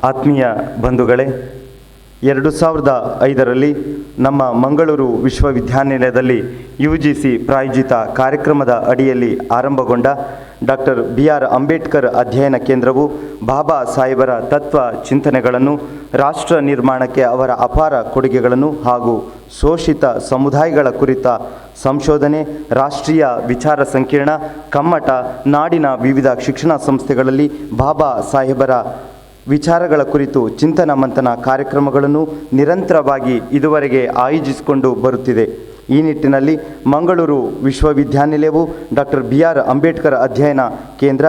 ಆತ್ಮೀಯ ಬಂಧುಗಳೇ, 2005ರಲ್ಲಿ ನಮ್ಮ ಮಂಗಳೂರು ವಿಶ್ವವಿದ್ಯಾನಿಲಯದಲ್ಲಿ UGC ಪ್ರಾಯೋಜಿತ ಕಾರ್ಯಕ್ರಮದ ಅಡಿಯಲ್ಲಿ ಆರಂಭಗೊಂಡ ಡಾಕ್ಟರ್ BR ಅಂಬೇಡ್ಕರ್ ಅಧ್ಯಯನ ಕೇಂದ್ರವು ಬಾಬಾ ಸಾಹೇಬರ ತತ್ವ ಚಿಂತನೆಗಳನ್ನು, ರಾಷ್ಟ್ರ ನಿರ್ಮಾಣಕ್ಕೆ ಅವರ ಅಪಾರ ಕೊಡುಗೆಗಳನ್ನು ಹಾಗೂ ಶೋಷಿತ ಸಮುದಾಯಗಳ ಕುರಿತ ಸಂಶೋಧನೆ, ರಾಷ್ಟ್ರೀಯ ವಿಚಾರ ಸಂಕಿರಣ, ಕಮ್ಮಟ, ನಾಡಿನ ವಿವಿಧ ಶಿಕ್ಷಣ ಸಂಸ್ಥೆಗಳಲ್ಲಿ ಬಾಬಾ ಸಾಹೇಬರ ವಿಚಾರಗಳ ಕುರಿತು ಚಿಂತನ ಮಂಥನ ಕಾರ್ಯಕ್ರಮಗಳನ್ನು ನಿರಂತರವಾಗಿ ಇದುವರೆಗೆ ಆಯೋಜಿಸಿಕೊಂಡು ಬರುತ್ತಿದೆ. ಈ ನಿಟ್ಟಿನಲ್ಲಿ ಮಂಗಳೂರು ವಿಶ್ವವಿದ್ಯಾನಿಲಯವು ಡಾಕ್ಟರ್ BR ಅಂಬೇಡ್ಕರ್ ಅಧ್ಯಯನ ಕೇಂದ್ರ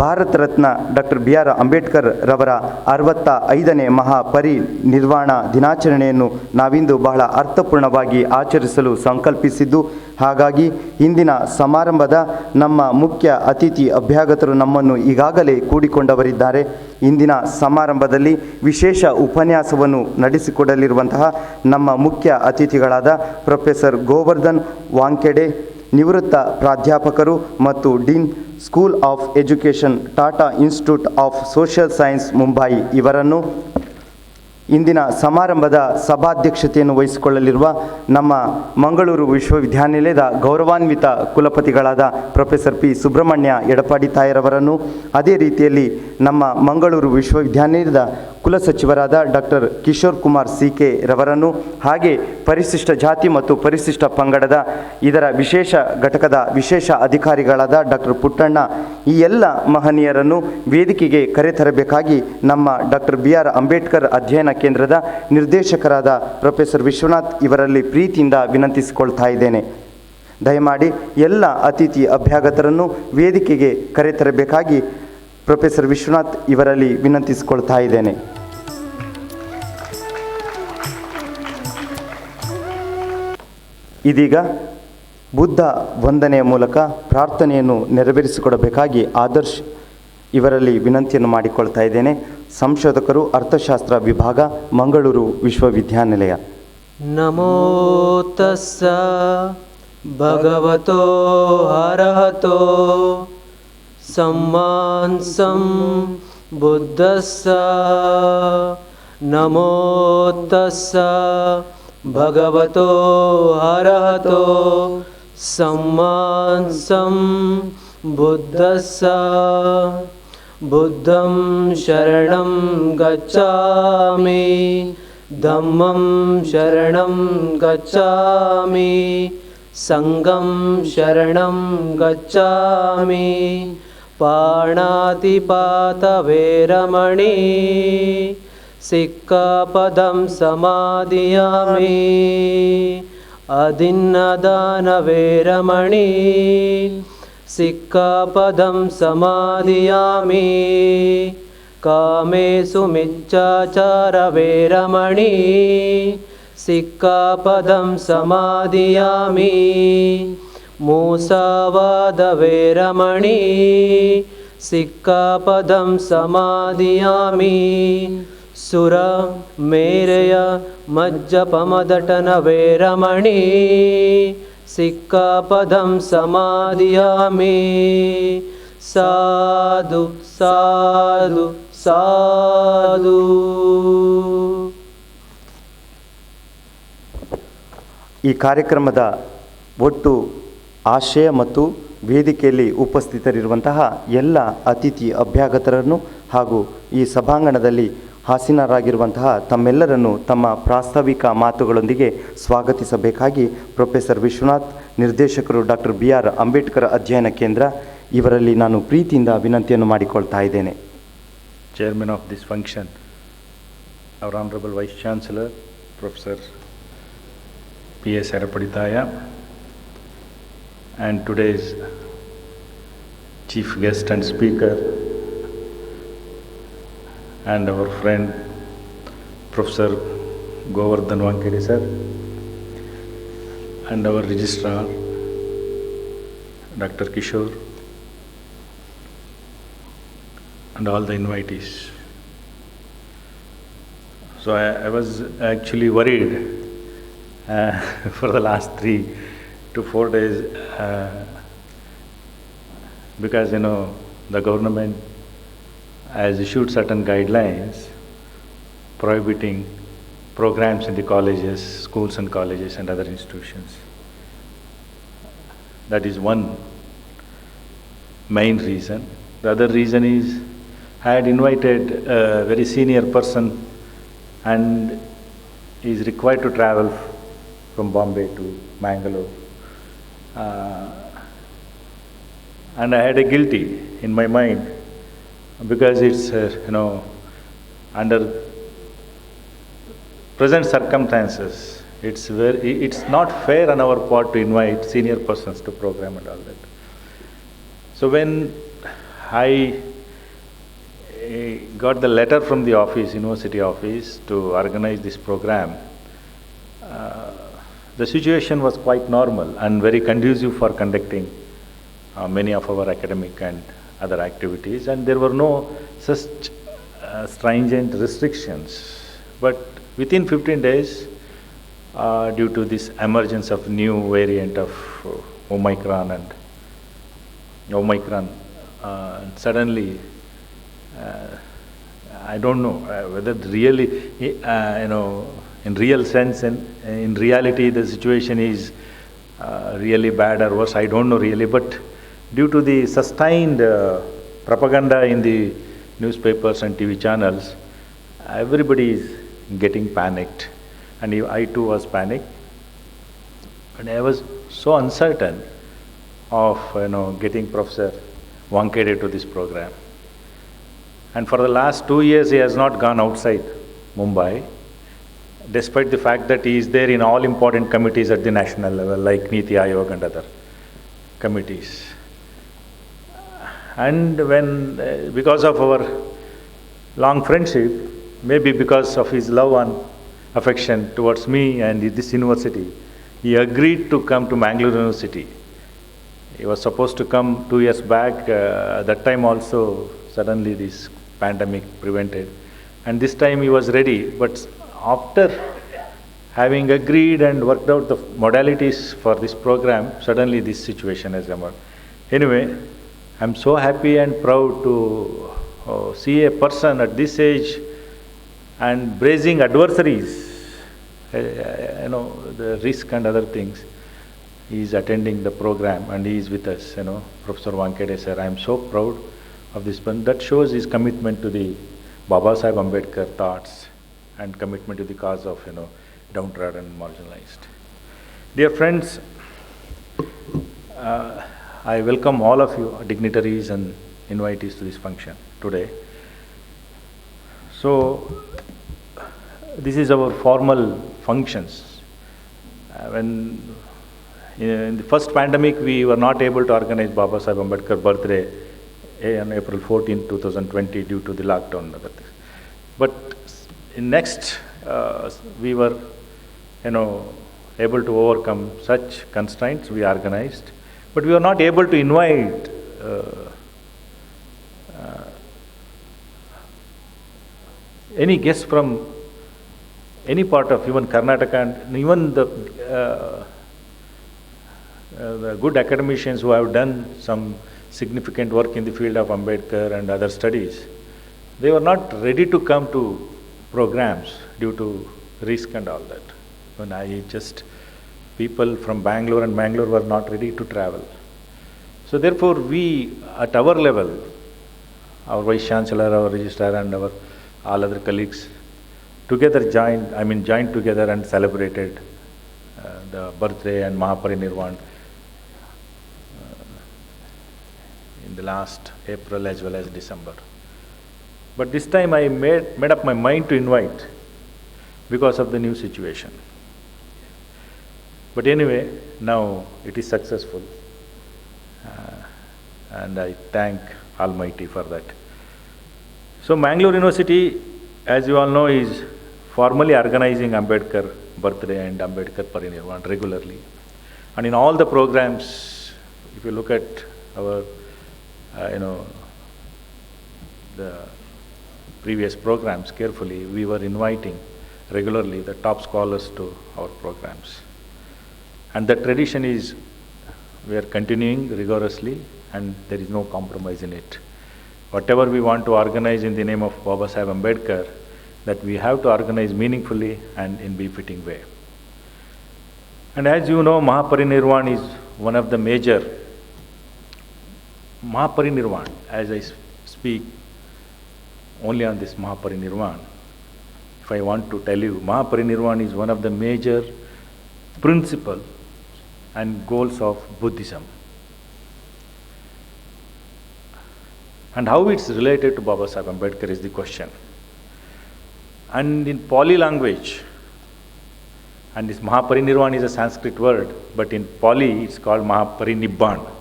ಭಾರತ ರತ್ನ ಡಾಕ್ಟರ್ BR ಅಂಬೇಡ್ಕರ್ ರವರ 65ನೇ ಮಹಾಪರಿನಿರ್ವಾಣ ದಿನಾಚರಣೆಯನ್ನು ನಾವಿಂದು ಬಹಳ ಅರ್ಥಪೂರ್ಣವಾಗಿ ಆಚರಿಸಲು ಸಂಕಲ್ಪಿಸಿದ್ದು, ಹಾಗಾಗಿ ಇಂದಿನ ಸಮಾರಂಭದ ನಮ್ಮ ಮುಖ್ಯ ಅತಿಥಿ ಅಭ್ಯಾಗತರು ನಮ್ಮನ್ನು ಈಗಾಗಲೇ ಕೂಡಿಕೊಂಡವರಿದ್ದಾರೆ. ಇಂದಿನ ಸಮಾರಂಭದಲ್ಲಿ ವಿಶೇಷ ಉಪನ್ಯಾಸವನ್ನು ನಡೆಸಿಕೊಡಲಿರುವಂತಹ ನಮ್ಮ ಮುಖ್ಯ ಅತಿಥಿಗಳಾದ ಪ್ರೊಫೆಸರ್ ಗೋವರ್ಧನ್ ವಾಂಖೆಡೆ, ನಿವೃತ್ತ ಪ್ರಾಧ್ಯಾಪಕರು ಮತ್ತು dean, school of education, Tata institute of social science, Mumbai ಇವರನ್ನು, ಇಂದಿನ ಸಮಾರಂಭದ ಸಭಾಧ್ಯಕ್ಷತೆಯನ್ನು ವಹಿಸಿಕೊಳ್ಳಲಿರುವ ನಮ್ಮ ಮಂಗಳೂರು ವಿಶ್ವವಿದ್ಯಾನಿಲಯದ ಗೌರವಾನ್ವಿತ ಕುಲಪತಿಗಳಾದ ಪ್ರೊಫೆಸರ್ P. ಸುಬ್ರಹ್ಮಣ್ಯ ಎಡಪಾಡಿ ತಾಯರವರನ್ನು, ಅದೇ ರೀತಿಯಲ್ಲಿ ನಮ್ಮ ಮಂಗಳೂರು ವಿಶ್ವವಿದ್ಯಾನಿಲಯದ ಕುಲಸಚಿವರಾದ ಡಾಕ್ಟರ್ ಕಿಶೋರ್ ಕುಮಾರ್ CK ರವರನ್ನು, ಹಾಗೆ ಪರಿಶಿಷ್ಟ ಜಾತಿ ಮತ್ತು ಪರಿಶಿಷ್ಟ ಪಂಗಡದ ಇದರ ವಿಶೇಷ ಘಟಕದ ವಿಶೇಷ ಅಧಿಕಾರಿಗಳಾದ ಡಾಕ್ಟರ್ ಪುಟ್ಟಣ್ಣ, ಈ ಎಲ್ಲ ಮಹನೀಯರನ್ನು ವೇದಿಕೆಗೆ ಕರೆತರಬೇಕಾಗಿ ನಮ್ಮ ಡಾಕ್ಟರ್ BR ಅಂಬೇಡ್ಕರ್ ಅಧ್ಯಯನ ಕೇಂದ್ರದ ನಿರ್ದೇಶಕರಾದ ಪ್ರೊಫೆಸರ್ ವಿಶ್ವನಾಥ್ ಇವರಲ್ಲಿ ಪ್ರೀತಿಯಿಂದ ವಿನಂತಿಸಿಕೊಳ್ತಾ ಇದ್ದೇನೆ. ದಯಮಾಡಿ ಎಲ್ಲ ಅತಿಥಿ ಅಭ್ಯಾಗತರನ್ನು ವೇದಿಕೆಗೆ ಕರೆತರಬೇಕಾಗಿ ಪ್ರೊಫೆಸರ್ ವಿಶ್ವನಾಥ್ ಇವರಲ್ಲಿ ವಿನಂತಿಸಿಕೊಳ್ತಾ ಇದ್ದೇನೆ. ಇದೀಗ ಬುದ್ಧ ವಂದನೆಯ ಮೂಲಕ ಪ್ರಾರ್ಥನೆಯನ್ನು ನೆರವೇರಿಸಿಕೊಡಬೇಕಾಗಿ ಆದರ್ಶ್ ಇವರಲ್ಲಿ ವಿನಂತಿಯನ್ನು ಮಾಡಿಕೊಳ್ತಾ ಇದ್ದೇನೆ. ಸಂಶೋಧಕರು, ಅರ್ಥಶಾಸ್ತ್ರ ವಿಭಾಗ, ಮಂಗಳೂರು ವಿಶ್ವವಿದ್ಯಾನಿಲಯ. ನಮೋ ತಸ್ಸ ಭಗವತೋ ಅರ್ಹತೋ ಸಮ್ಮಾ ಸಂಬುದ್ಧಸ್ಸ. ನಮೋ ತಸ್ಸ ಭಗವತೋ ಅರ್ಹತೋ ಸಮ್ಮಾ ಸಂಬುದ್ಧಸ್ಸ. ಬುದ್ಧಂ ಶರಣಂ ಗಚ್ಛಾಮಿ, ಧಮ್ಮಂ ಶರಣಂ ಗಚ್ಛಾಮಿ, ಸಂಘಂ ಶರಣಂ ಗಚ್ಛಾಮಿ. ಪಾಣಾತಿಪಾತ ವೇರಮಣಿ, ಸಿಕ್ಕಾಪದಂ ಸಮಾದಿಯಾಮಿ. ಅದಿನ್ನದಾನ ವೇರಮಣಿ, ಸಿಕ್ಕಾಪದಂ ಸಮಾದಿಯಾಮಿ. ಕಾಮೇಸು ಮಿಚ್ಚಾಚಾರ ವೇರಮಣಿ, ಸಿಕ್ಕಾಪದಂ ಸಮಾದಿಯಾಮಿ. ಮೂಸಾವಾದ ವೇರಮಣಿ, ಸಿಕ್ಕಾಪದಂ ಸಮಾದಿಯಾಮಿ. ಸುರ ಮೇರೆಯ ಮಜ್ಜಪಮದಟನ ವೇರಮಣಿ, ಸಿಕ್ಕಾಪದಂ ಸಮಾದಿಯಾಮಿ. ಸಾಧು ಸಾಧು ಸಾಧು. ಈ ಕಾರ್ಯಕ್ರಮದ ಒಟ್ಟು ಆಶಯ ಮತ್ತು ವೇದಿಕೆಯಲ್ಲಿ ಉಪಸ್ಥಿತರಿರುವಂತಹ ಎಲ್ಲ ಅತಿಥಿ ಅಭ್ಯಾಗತರನ್ನು ಹಾಗೂ ಈ ಸಭಾಂಗಣದಲ್ಲಿ ಆಸೀನರಾಗಿರುವಂತಹ ತಮ್ಮೆಲ್ಲರನ್ನು ತಮ್ಮ ಪ್ರಾಸ್ತಾವಿಕ ಮಾತುಗಳೊಂದಿಗೆ ಸ್ವಾಗತಿಸಬೇಕಾಗಿ ಪ್ರೊಫೆಸರ್ ವಿಶ್ವನಾಥ್, ನಿರ್ದೇಶಕರು ಡಾಕ್ಟರ್ BR ಅಂಬೇಡ್ಕರ್ ಅಧ್ಯಯನ ಕೇಂದ್ರ ಇವರಲ್ಲಿ ನಾನು ಪ್ರೀತಿಯಿಂದ ವಿನಂತಿಯನ್ನು ಮಾಡಿಕೊಳ್ತಾ ಇದ್ದೇನೆ. Chairman of this function, our Honorable Vice Chancellor, Professor P.S. Erapadithaya, and today's chief guest and speaker, and our friend Professor Govardhan Wankhede sir, and our registrar Dr. Kishore, and all the invitees. So I was actually worried for the last 3 to 4 days because the government has issued certain guidelines prohibiting programs in the colleges, schools and colleges and other institutions. That is one main reason. The other reason is I had invited a very senior person and he is required to travel from Bombay to Mangalore. And I had a guilty in my mind because it's, under present circumstances, it's not fair on our part to invite senior persons to program and all that. So when I got the letter from the office, university office, to organize this program, the situation was quite normal and very conducive for conducting many of our academic and other activities, and there were no such stringent restrictions. But within 15 days, due to this emergence of new variant of Omicron, suddenly, I don't know whether really, in real sense and in reality the situation is really bad or worse, I don't know really, but due to the sustained propaganda in the newspapers and TV channels, everybody is getting panicked, and I too was panicked, and I was so uncertain of getting Professor Wankhede to this program. And for the last 2 years he has not gone outside Mumbai, despite the fact that he is there in all important committees at the national level like Niti Aayog and other committees. And when, because of our long friendship, maybe because of his love and affection towards me and this university, he agreed to come to Mangalore University. He was supposed to come 2 years back, that time also suddenly this pandemic prevented. And this time he was ready, but after having agreed and worked out the modalities for this program, suddenly this situation has emerged. Anyway, I'm so happy and proud to see a person at this age and bracing adversaries, the risk and other things. He is attending the program and he is with us, Professor Wankhede sir. I am so proud of this one. That shows his commitment to the Baba Saheb Ambedkar thoughts and commitment to the cause of, downtrodden and marginalized. Dear friends, I welcome all of you, dignitaries and invitees to this function today. So, this is our formal functions. When in the first pandemic we were not able to organize Baba Saheb Ambedkar birthday on April 14, 2020 due to the lockdown and other things. But in next, we were, able to overcome such constraints, we organized. But we were not able to invite any guests from any part of even Karnataka, and even the good academicians who have done some significant work in the field of Ambedkar and other studies. They were not ready to come to programs due to risk and all that. When people from Bangalore and Mangalore were not ready to travel. So therefore we, at our level, our Vice Chancellor, our Registrar and our all other colleagues, together joined together and celebrated the birthday and Mahaparinirvan in the last April as well as December. But this time I made up my mind to invite because of the new situation. But anyway, now it is successful, and I thank Almighty for that. So Mangalore University, as you all know, is formally organizing Ambedkar birthday and Ambedkar Parinirvan regularly. And in all the programs, if you look at our, the previous programs carefully, we were inviting regularly the top scholars to our programs. And that tradition is, we are continuing rigorously and there is no compromise in it. Whatever we want to organize in the name of Baba Saheb Ambedkar, that we have to organize meaningfully and in befitting way. And as you know, Mahaparinirvan is one of the major Mahaparinirvan. As I speak only on this Mahaparinirvan, if I want to tell you, Mahaparinirvan is one of the major principles and goals of Buddhism. And how it's related to Baba Sahib Ambedkar is the question. And in Pali language, and this Mahaparinirvan is a Sanskrit word, but in Pali it's called Mahaparinibban.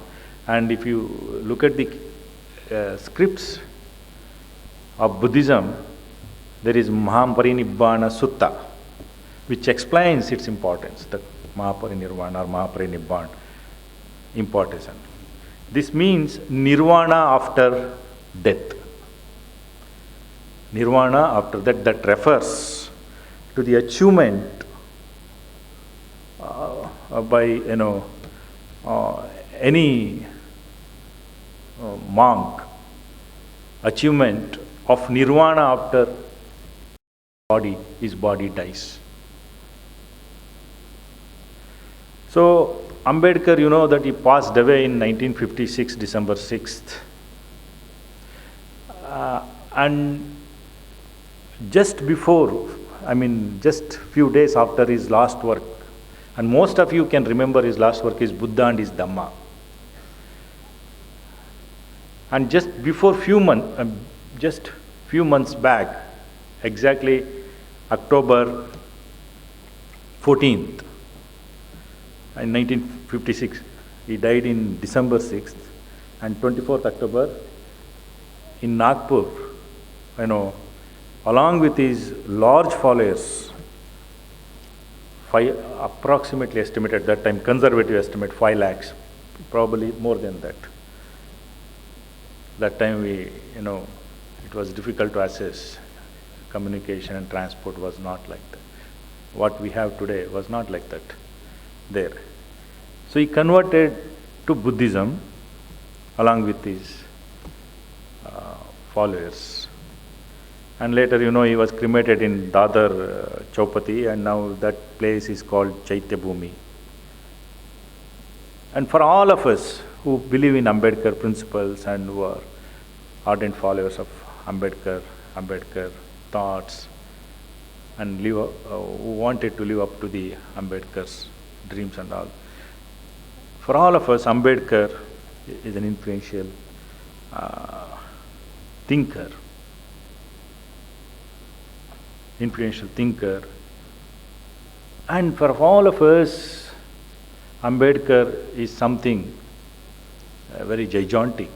And if you look at the scripts of Buddhism, there is Mahaparinibbana Sutta, which explains its importance, the Mahaparinirvan or Mahaparinibban importance. This means nirvana after death. Nirvana after that refers to the achievement by any monk, achievement of nirvana after his body dies. So Ambedkar, you know that he passed away in 1956, December 6th. And just few days after his last work, and most of you can remember his last work is Buddha and his Dhamma. And just few months back, exactly October 14th, in 1956, he died in December 6th, and 24th October in Nagpur, along with his large followers, approximately estimated at that time, conservative estimate, 5 lakhs, probably more than that. That time it was difficult to assess. Communication and transport was not like that. What we have today was not like that there. So he converted to Buddhism along with his followers. And later, he was cremated in Dadar Chaupati, and now that place is called Chaitya Bhumi. And for all of us who believe in Ambedkar principles and who are ardent followers of Ambedkar thoughts, and who wanted to live up to the Ambedkar's dreams and all, for all of us, Ambedkar is an influential thinker. And for all of us, Ambedkar is something very gigantic.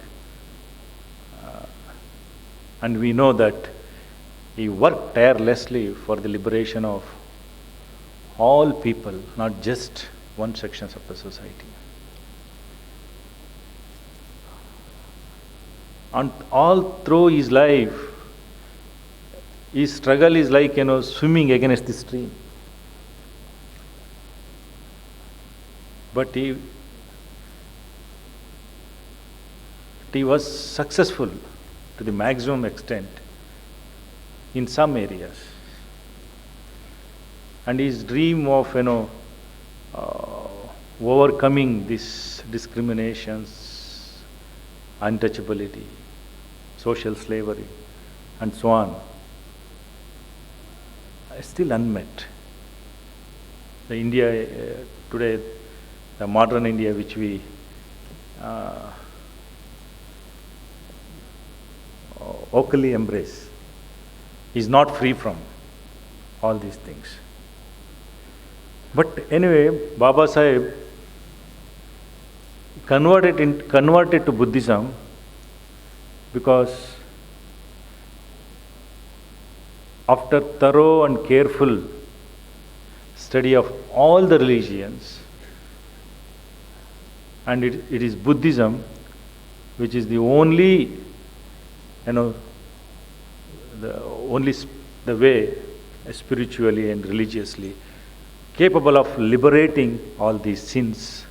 And we know that he worked tirelessly for the liberation of all people, not just one section of the society. And all through his life, his struggle is like, swimming against the stream. But he was successful to the maximum extent in some areas. And his dream of, overcoming these discriminations, untouchability, social slavery, and so on, is still unmet. The India today, the modern India which we vocally embrace, is not free from all these things. But anyway, Baba Sahib converted to Buddhism because after thorough and careful study of all the religions, and it is Buddhism which is the only, the way spiritually and religiously capable of liberating all these sins,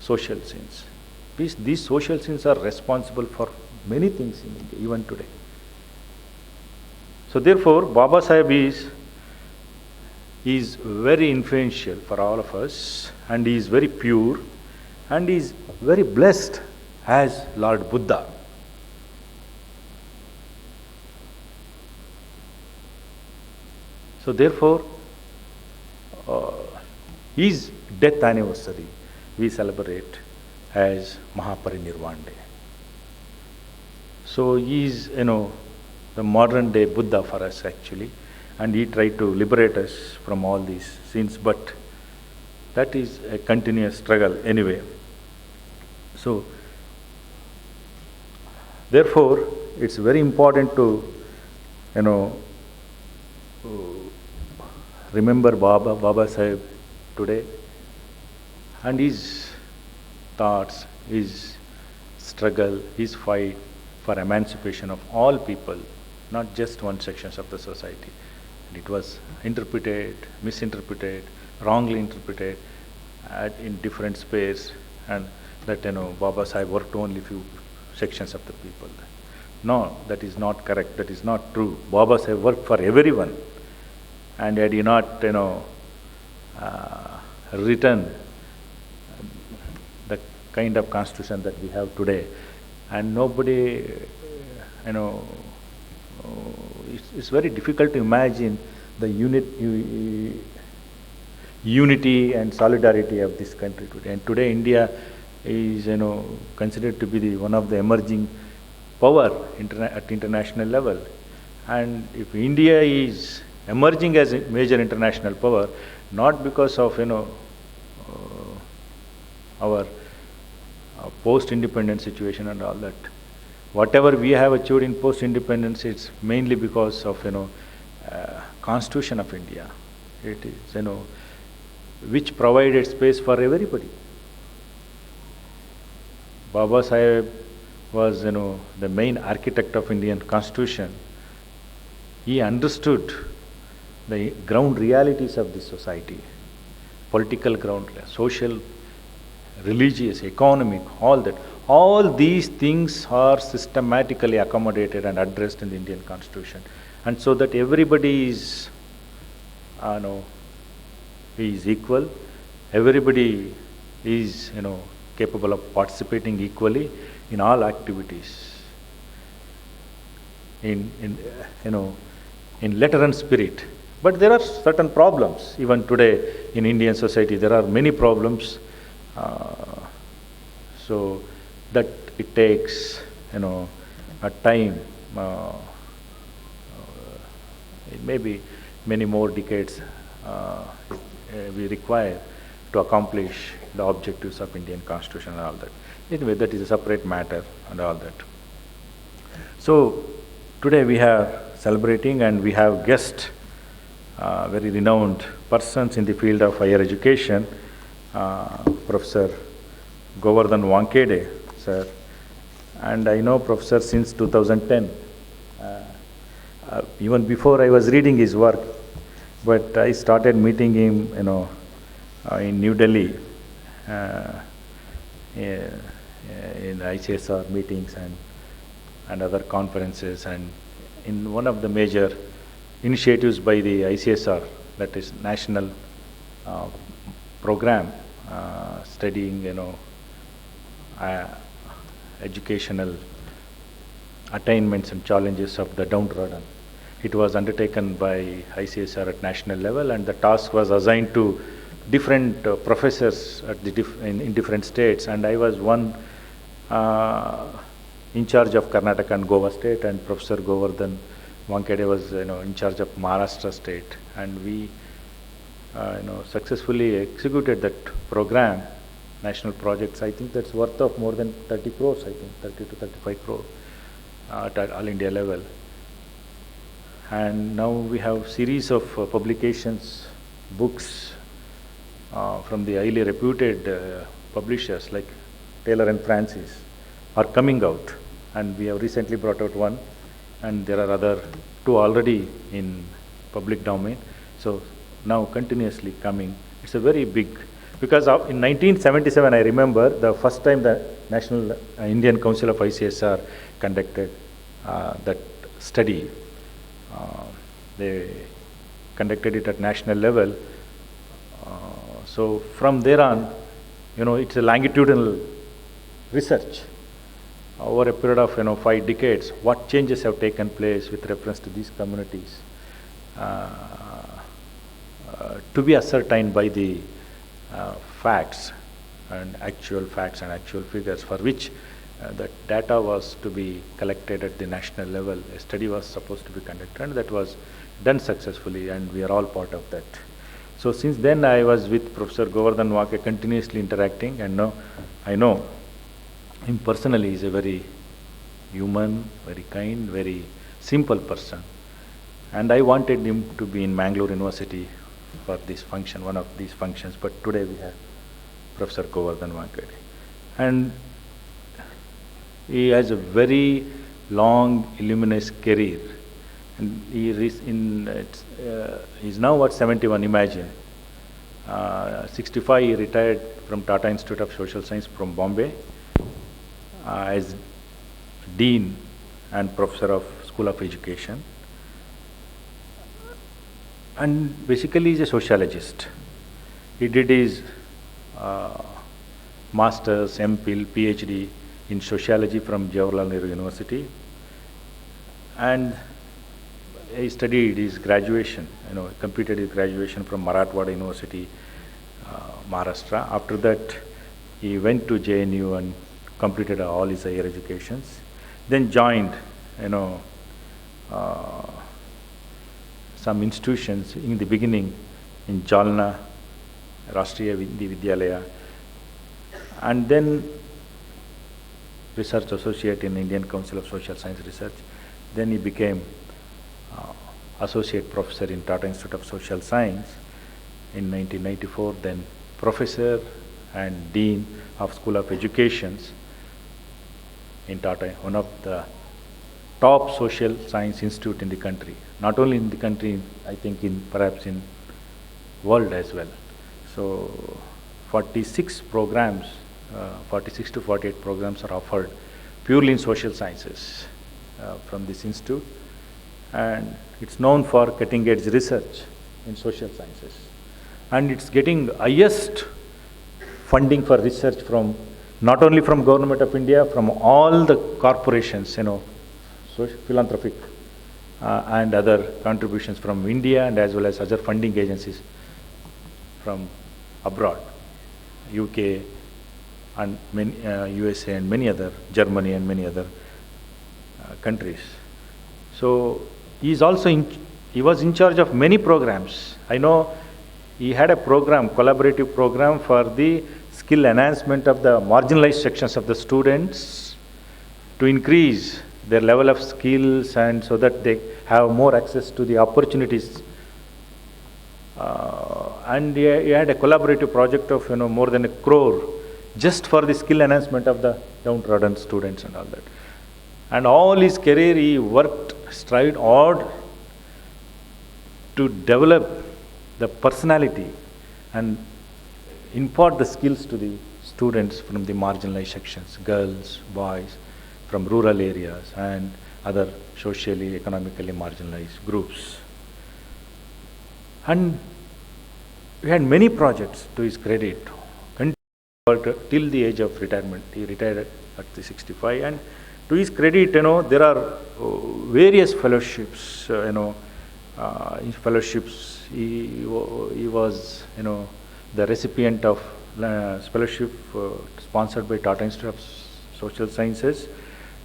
social sins. These social sins are responsible for many things in India, even today. So therefore, Baba Sahib is very influential for all of us, and he is very pure, and he is very blessed as Lord Buddha. So therefore, his death anniversary we celebrate as Mahaparinirvan Day. So he is, the modern day Buddha for us actually, and he tried to liberate us from all these sins, but that is a continuous struggle anyway. So therefore, it's very important to, remember Baba Sahib today, and his thoughts, his struggle, his fight for emancipation of all people, not just one sections of the society. And it was interpreted, misinterpreted, wrongly interpreted in different space, and that Baba Sahib worked only few sections of the people. No, that is not correct. That is not true. Baba Sahib worked for everyone, and had he not written the kind of constitution that we have today, and nobody, it's very difficult to imagine the unity and solidarity of this country today. And today India is, considered to be one of the emerging power at international level. And if India is emerging as a major international power, not because of, our post-independence situation and all that. Whatever we have achieved in post-independence, it's mainly because of, Constitution of India. It is, which provided space for everybody. Baba Sahib was, the main architect of Indian Constitution. He understood the ground realities of this society, political ground, social, religious, economic, all that. All these things are systematically accommodated and addressed in the Indian Constitution. And so that everybody is, is equal, everybody is, capable of participating equally in all activities. In letter and spirit. But there are certain problems. Even today in Indian society, there are many problems. So that it takes, a time, it may be many more decades we require to accomplish the objectives of Indian Constitution and all that. Anyway, that is a separate matter and all that. So today we are celebrating, and we have guests, very renowned persons in the field of higher education, Professor Govardhan Wankhede, sir. And I know Professor since 2010. Even before I was reading his work, but I started meeting him, in New Delhi, in ICSR meetings and other conferences, and in one of the major initiatives by the ICSR, that is national program studying, educational attainments and challenges of the downtrodden. It was undertaken by ICSR at national level, and the task was assigned to different professors at in different states, and I was one in charge of Karnataka and Goa state, and Professor Govardhan Wankhede was in charge of Maharashtra state, and we successfully executed that program, national projects. I think that's worth of more than 30 crores, I think 30 to 35 crores at all India level. And now we have series of publications, books from the highly reputed publishers like Taylor and Francis are coming out, and we have recently brought out one, and there are other two already in public domain. So now continuously coming. It's a very big, because in 1977 I remember the first time the National Indian Council of ICSR conducted that study. They conducted it at national level. So from there on, it's a longitudinal research over a period of 5 decades. What changes have taken place with reference to these communities, to be ascertained by the facts and actual figures, for which that data was to be collected at the national level. A study was supposed to be conducted, and that was done successfully, and we are all part of that. So since then I was with Professor Govardhan Wake, continuously interacting, and now I know him personally. Is a very human, very kind, very simple person, and I wanted him to be in Mangalore University for this function, one of these functions, but today we have Professor Govardhan Wake. And he has a very long, luminous career. And he is now at 71, imagine. 65, he retired from Tata Institute of Social Science from Bombay as Dean and Professor of School of Education. And basically he's a sociologist. He did his Master's, MPhil, PhD in sociology from Jawaharlal Nehru University. And he studied his graduation, completed his graduation from Marathwada University, Maharashtra. After that, he went to JNU and completed all his higher educations. Then joined, some institutions in the beginning in Jalna, Rashtriya Vidyalaya, and then research associate in Indian Council of Social Science Research. Then he became associate professor in Tata Institute of Social Science in 1994, then professor and dean of School of Educations in Tata, one of the top social science institute in the country. Not only in the country, I think perhaps in world as well. So 46 programs, 46 to 48 programs are offered purely in social sciences from this institute, and it's known for cutting-edge research in social sciences, and it's getting highest funding for research from not only from Government of India, from all the corporations, philanthropic and other contributions from India, and as well as other funding agencies from abroad, UK and USA and many other, Germany and many other countries. So he was in charge of many programs. I know he had a program, collaborative program for the skill enhancement of the marginalized sections of the students to increase their level of skills, and so that they have more access to the opportunities. And he had a collaborative project of more than 1 crore just for the skill enhancement of the downtrodden students and all that. And all his career he worked stride hard to develop the personality and impart the skills to the students from the marginalized sections, girls, boys, from rural areas and other socially, economically marginalized groups. And we had many projects to his credit, till the age of retirement. He retired at the 65, and to his credit, there are various fellowships, in fellowships, he was, the recipient of fellowship sponsored by Tata Institute of Social Sciences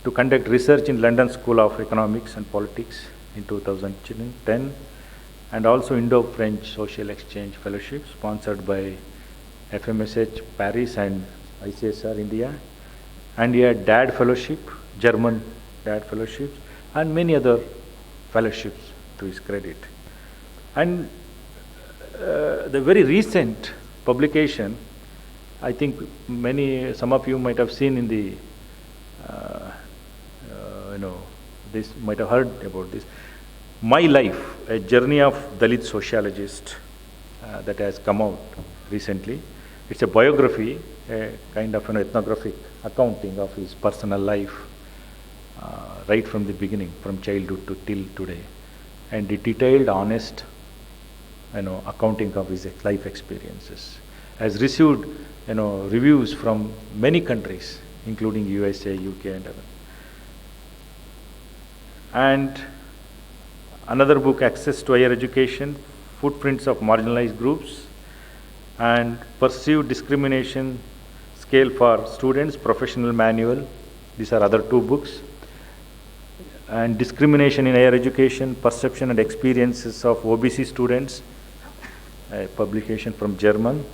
to conduct research in London School of Economics and Politics in 2010, and also Indo-French Social Exchange Fellowship sponsored by FMSH Paris and ICSR India, and he had DAD Fellowship, German DAD Fellowships, and many other fellowships to his credit. And the very recent publication, I think some of you might have seen in the, this might have heard about this, My Life, a Journey of Dalit Sociologist, that has come out recently. It's a biography, a kind of an ethnographic accounting of his personal life, right from the beginning, from childhood to till today. and the detailed, honest, accounting of his life experiences. Has received, reviews from many countries, including USA, UK, and other. And another book, Access to Higher Education, Footprints of Marginalized Groups, and Perceived Discrimination Scale for Students, Professional Manual. These are other two books. And Discrimination in Higher Education, Perception and Experiences of OBC Students, a publication from German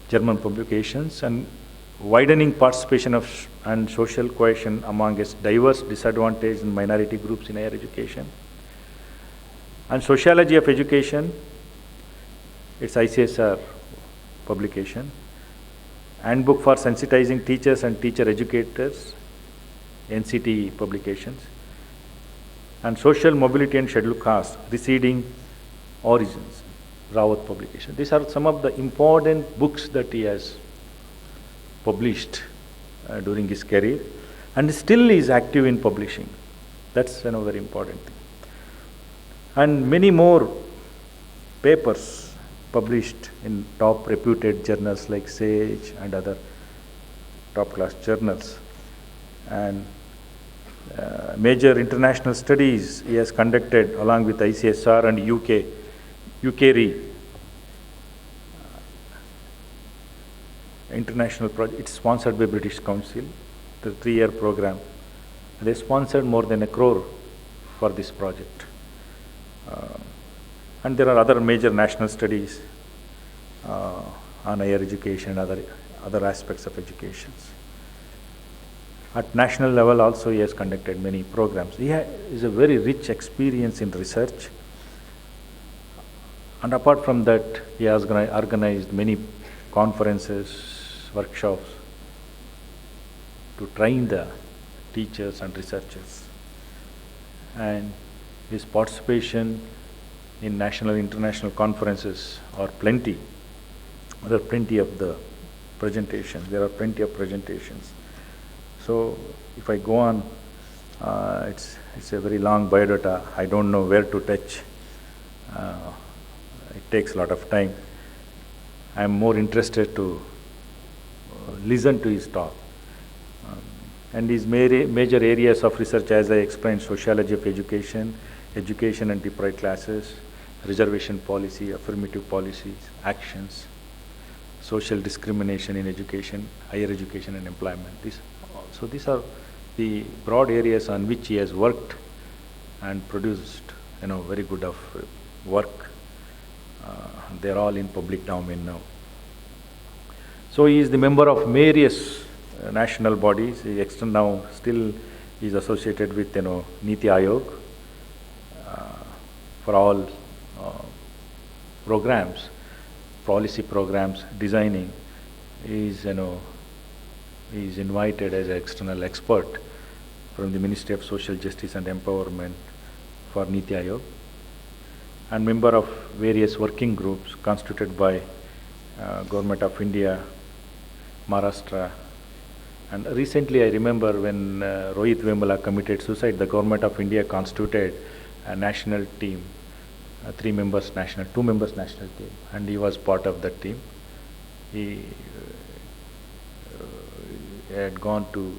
publications, and Widening Participation of and Social Cohesion amongst Diverse, Disadvantaged and Minority Groups in Higher Education. And Sociology of Education, it's ICSR publication. Handbook for Sensitizing Teachers and Teacher Educators, NCT publications. And Social Mobility and Scheduled Caste, Receding Origins, Rawat publication. These are some of the important books that he has published during his career, and still is active in publishing. That's very important thing. And many more papers published in top reputed journals like Sage and other top class journals. And major international studies he has conducted along with ICSR and UKRI. International project, it's sponsored by British Council, the 3-year program. They sponsored more than ₹1 crore for this project. And there are other major national studies on higher education and other aspects of education. At national level also he has conducted many programs. He is a very rich experience in research. And apart from that, he has organized many conferences, workshops to train the teachers and researchers. And his participation in national and international conferences are plenty. There are plenty of the presentations. There are plenty of presentations. So if I go on, it's a very long biodata. I don't know where to touch. It takes a lot of time. I am more interested to listen to his talk. And his major areas of research, as I explained: sociology of education, education and deprived classes, reservation policy, affirmative policies, actions, social discrimination in education, higher education and employment. So these are the broad areas on which he has worked and produced, very good of work. They're all in public domain now. So he is the member of various national bodies. He now still is associated with Niti Aayog for all programs, policy programs, designing. He is invited as an external expert from the Ministry of Social Justice and Empowerment for Niti Aayog, and member of various working groups constituted by Government of India, Maharashtra. And recently I remember when Rohit Vemula committed suicide, the Government of India constituted a national team, 2 members national team, and he was part of that team. He had gone to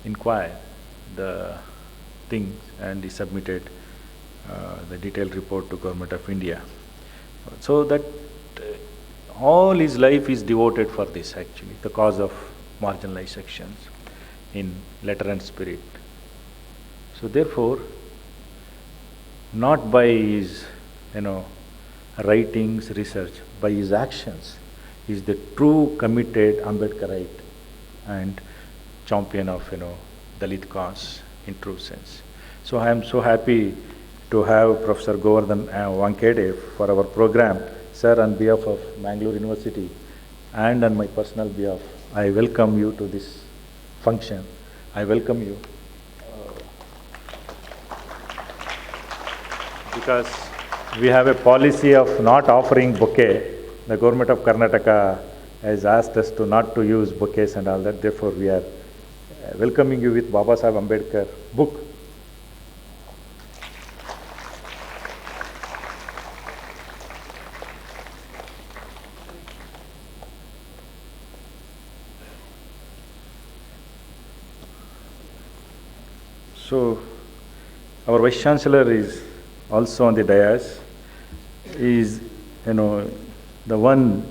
inquire the things, and he submitted the detailed report to Government of India. So that all his life is devoted for this, actually, the cause of marginalized sections in letter and spirit. So therefore, not by his writings, research, by his actions, he is the true committed Ambedkarite and champion of Dalit cause in true sense. So I am so happy to have Professor Govardhan Wankhede for our program. Sir, on behalf of Mangalore University and on my personal behalf, I welcome you to this function. I welcome you because we have a policy of not offering bouquet. The government of Karnataka has asked us not to use bouquets and all that. Therefore, we are welcoming you with Baba Saheb Ambedkar book. So, our Vice Chancellor is also on the dais, is, the one,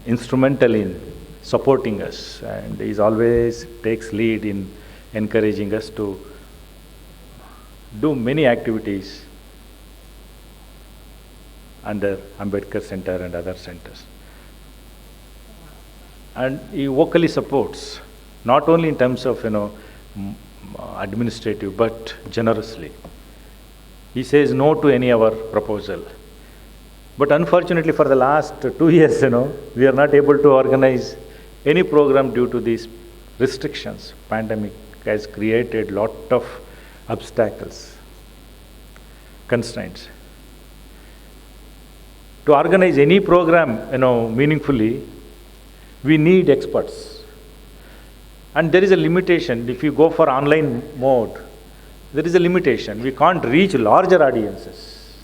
instrumental in supporting us, and he always takes lead in encouraging us to do many activities under Ambedkar Center and other centers. And he vocally supports, not only in terms of, administrative, but generously. He says no to any of our proposal. But unfortunately for the last 2 years, we are not able to organize any program due to these restrictions. Pandemic has created lot of obstacles, constraints. To organize any program, meaningfully, we need experts. And there is a limitation. If you go for online mode, there is a limitation. We can't reach larger audiences.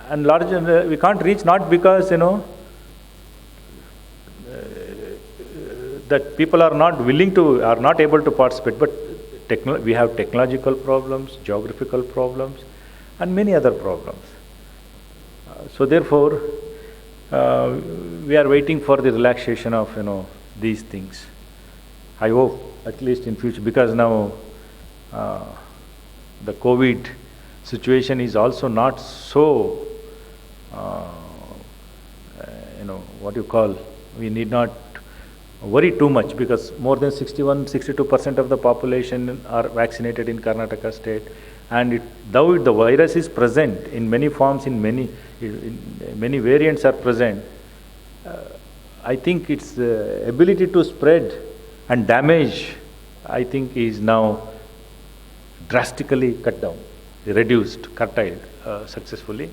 And larger, we can't reach not because, that people are not willing to, are not able to participate, but we have technological problems, geographical problems, and many other problems. So therefore, we are waiting for the relaxation of, these things. I hope at least in future, because now the COVID situation is also not so, we need not worry too much, because more than 62% of the population are vaccinated in Karnataka state, and though the virus is present in many forms, in many variants are present, I think its ability to spread and damage, I think, is now drastically cut down, reduced, curtailed successfully.